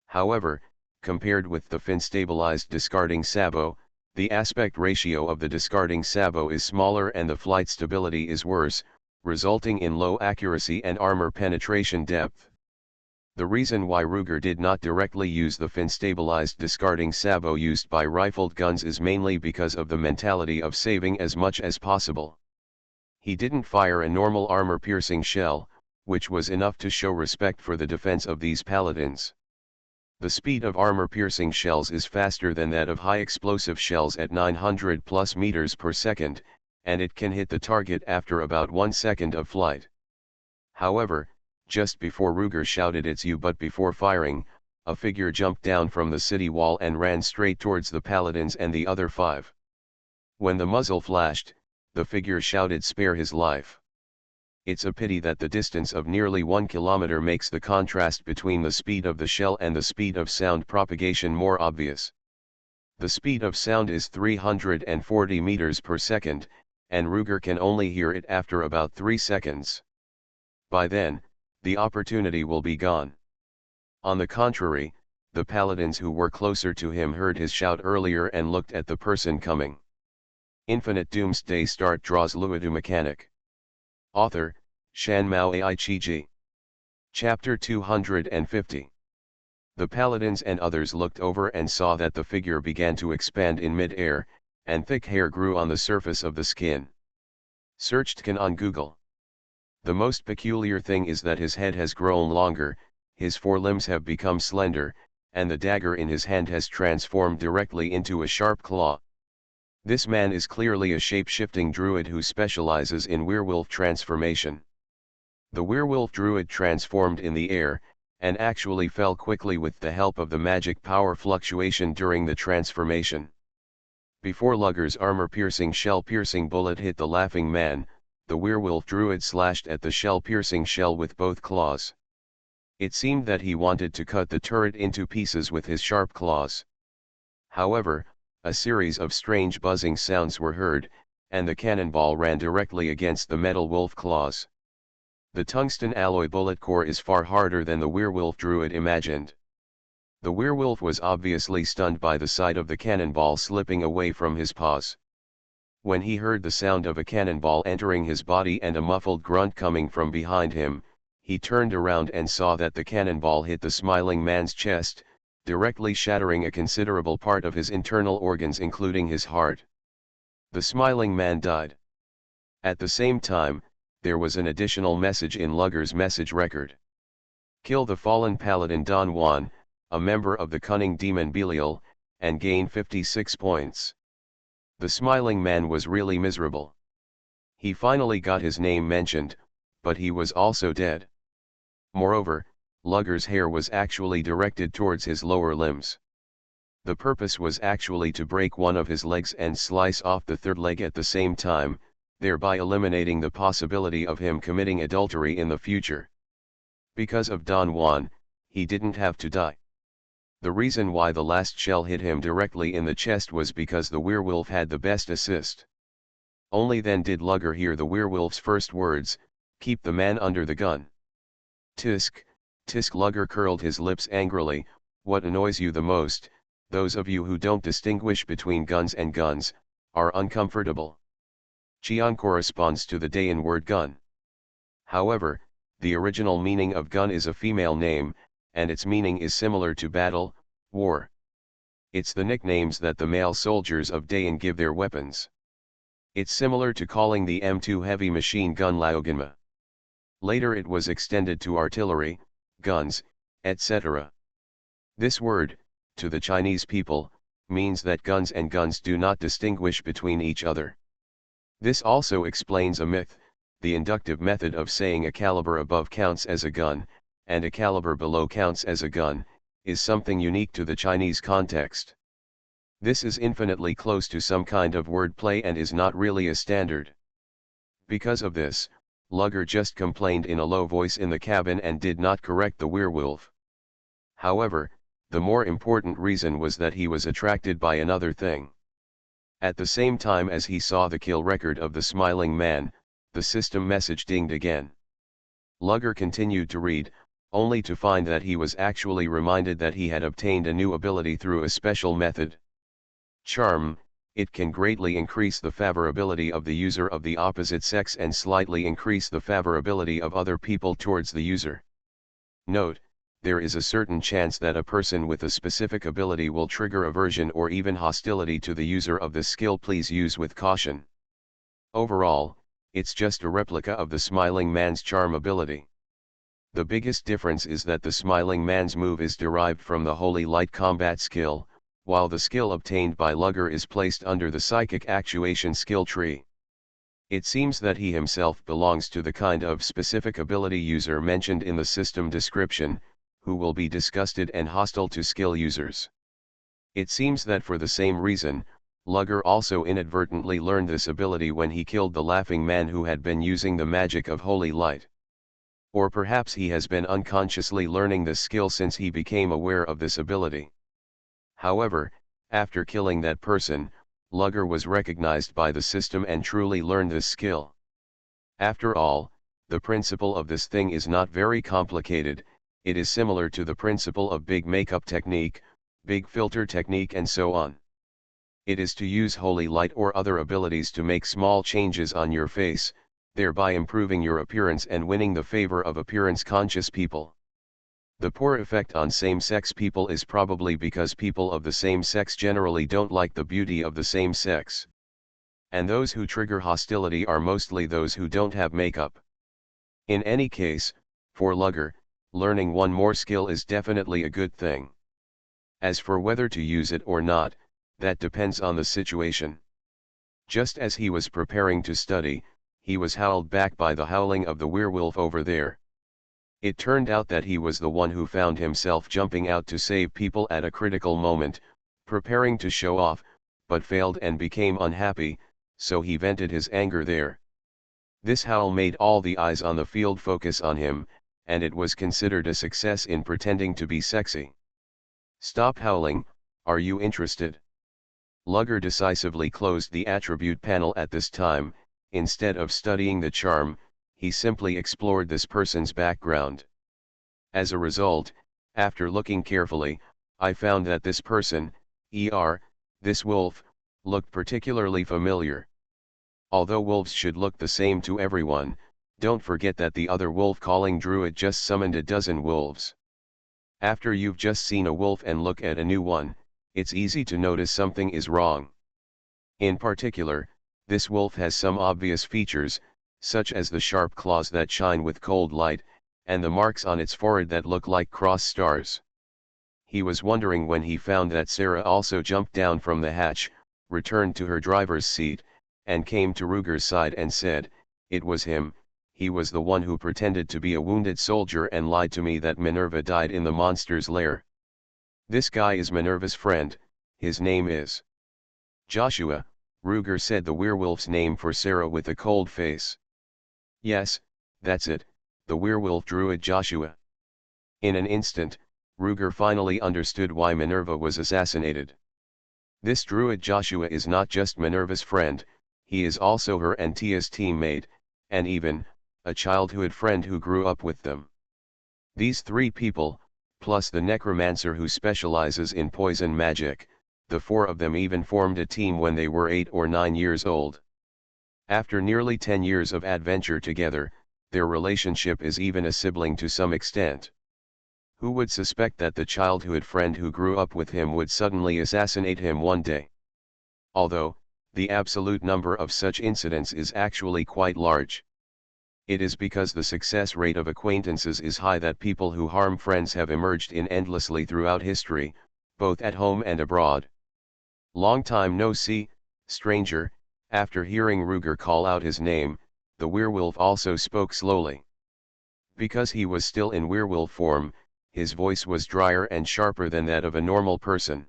However, compared with the fin-stabilized discarding sabot, the aspect ratio of the discarding sabot is smaller and the flight stability is worse, resulting in low accuracy and armor penetration depth. The reason why Ruger did not directly use the fin-stabilized discarding sabot used by rifled guns is mainly because of the mentality of saving as much as possible. He didn't fire a normal armor-piercing shell, which was enough to show respect for the defense of these paladins. The speed of armor-piercing shells is faster than that of high-explosive shells at 900 plus meters per second, and it can hit the target after about 1 second of flight. However, just before Ruger shouted "It's you," but before firing, a figure jumped down from the city wall and ran straight towards the paladins and the other 5. When the muzzle flashed, the figure shouted "Spare his life." It's a pity that the distance of nearly 1 kilometer makes the contrast between the speed of the shell and the speed of sound propagation more obvious. The speed of sound is 340 meters per second, and Ruger can only hear it after about 3 seconds. By then, the opportunity will be gone. On the contrary, the paladins who were closer to him heard his shout earlier and looked at the person coming. Infinite Doomsday Start draws Luodu mechanic. Author, Shan Mao Ai Chi Ji. Chapter 250. The paladins and others looked over and saw that the figure began to expand in mid-air, and thick hair grew on the surface of the skin. Searched Khan on Google. The most peculiar thing is that his head has grown longer, his forelimbs have become slender, and the dagger in his hand has transformed directly into a sharp claw. This man is clearly a shape-shifting druid who specializes in werewolf transformation. The werewolf druid transformed in the air, and actually fell quickly with the help of the magic power fluctuation during the transformation. Before Lugger's armor-piercing shell-piercing bullet hit the laughing man, the werewolf druid slashed at the shell-piercing shell with both claws. It seemed that he wanted to cut the turret into pieces with his sharp claws. However, a series of strange buzzing sounds were heard, and the cannonball ran directly against the metal wolf claws. The tungsten alloy bullet core is far harder than the werewolf druid imagined. The werewolf was obviously stunned by the sight of the cannonball slipping away from his paws. When he heard the sound of a cannonball entering his body and a muffled grunt coming from behind him, he turned around and saw that the cannonball hit the smiling man's chest, directly shattering a considerable part of his internal organs including his heart. The smiling man died. At the same time, there was an additional message in Lugger's message record. Kill the fallen paladin Don Juan, a member of the cunning demon Belial, and gain 56 points. The smiling man was really miserable. He finally got his name mentioned, but he was also dead. Moreover, Lugger's hair was actually directed towards his lower limbs. The purpose was actually to break one of his legs and slice off the third leg at the same time, thereby eliminating the possibility of him committing adultery in the future. Because of Don Juan, he didn't have to die. The reason why the last shell hit him directly in the chest was because the werewolf had the best assist. Only then did Lugger hear the werewolf's first words, "Keep the man under the gun." Tisk, tisk. Lugger curled his lips angrily. What annoys you the most, those of you who don't distinguish between guns and guns, are uncomfortable. Qian corresponds to the Dayan word gun. However, the original meaning of gun is a female name, and its meaning is similar to battle, war. It's the nicknames that the male soldiers of Dayan give their weapons. It's similar to calling the M2 heavy machine gun Laoganma. Later it was extended to artillery, guns, etc. This word, to the Chinese people, means that guns and guns do not distinguish between each other. This also explains a myth, the inductive method of saying a caliber above counts as a gun, and a caliber below counts as a gun, is something unique to the Chinese context. This is infinitely close to some kind of wordplay and is not really a standard. Because of this, Lugger just complained in a low voice in the cabin and did not correct the werewolf. However, the more important reason was that he was attracted by another thing. At the same time as he saw the kill record of the smiling man, the system message dinged again. Lugger continued to read, only to find that he was actually reminded that he had obtained a new ability through a special method. Charm. It can greatly increase the favorability of the user of the opposite sex and slightly increase the favorability of other people towards the user. Note, there is a certain chance that a person with a specific ability will trigger aversion or even hostility to the user of this skill. Please use with caution. Overall, it's just a replica of the smiling man's charm ability. The biggest difference is that the smiling man's move is derived from the Holy Light combat skill, while the skill obtained by Lugger is placed under the psychic actuation skill tree. It seems that he himself belongs to the kind of specific ability user mentioned in the system description, who will be disgusted and hostile to skill users. It seems that for the same reason, Lugger also inadvertently learned this ability when he killed the laughing man who had been using the magic of Holy Light. Or perhaps he has been unconsciously learning this skill since he became aware of this ability. However, after killing that person, Luger was recognized by the system and truly learned this skill. After all, the principle of this thing is not very complicated. It is similar to the principle of big makeup technique, big filter technique and so on. It is to use holy light or other abilities to make small changes on your face, thereby improving your appearance and winning the favor of appearance-conscious people. The poor effect on same-sex people is probably because people of the same sex generally don't like the beauty of the same sex. And those who trigger hostility are mostly those who don't have makeup. In any case, for Luger, learning one more skill is definitely a good thing. As for whether to use it or not, that depends on the situation. Just as he was preparing to study, he was howled back by the howling of the werewolf over there. It turned out that he was the one who found himself jumping out to save people at a critical moment, preparing to show off, but failed and became unhappy, so he vented his anger there. This howl made all the eyes on the field focus on him, and it was considered a success in pretending to be sexy. Stop howling, are you interested? Luger decisively closed the attribute panel at this time. Instead of studying the charm, he simply explored this person's background. As a result, after looking carefully, I found that this person, this wolf, looked particularly familiar. Although wolves should look the same to everyone, don't forget that the other wolf-calling druid just summoned a dozen wolves. After you've just seen a wolf and look at a new one, it's easy to notice something is wrong. In particular, this wolf has some obvious features, such as the sharp claws that shine with cold light, and the marks on its forehead that look like cross stars. He was wondering when he found that Sarah also jumped down from the hatch, returned to her driver's seat, and came to Ruger's side and said, "It was him, he was the one who pretended to be a wounded soldier and lied to me that Minerva died in the monster's lair. This guy is Minerva's friend, his name is Joshua." Ruger said the werewolf's name for Sarah with a cold face. "Yes, that's it, the werewolf druid Joshua." In an instant, Ruger finally understood why Minerva was assassinated. This druid Joshua is not just Minerva's friend, he is also her and Tia's teammate, and even, a childhood friend who grew up with them. These three people, plus the necromancer who specializes in poison magic, the four of them even formed a team when they were 8 or 9 years old. After nearly 10 years of adventure together, their relationship is even a sibling to some extent. Who would suspect that the childhood friend who grew up with him would suddenly assassinate him one day? Although, the absolute number of such incidents is actually quite large. It is because the success rate of acquaintances is high that people who harm friends have emerged in endlessly throughout history, both at home and abroad. Long time no see, stranger. After hearing Ruger call out his name, the werewolf also spoke slowly. Because he was still in werewolf form, his voice was drier and sharper than that of a normal person.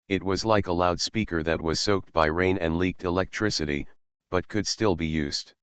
It was like a loudspeaker that was soaked by rain and leaked electricity, but could still be used.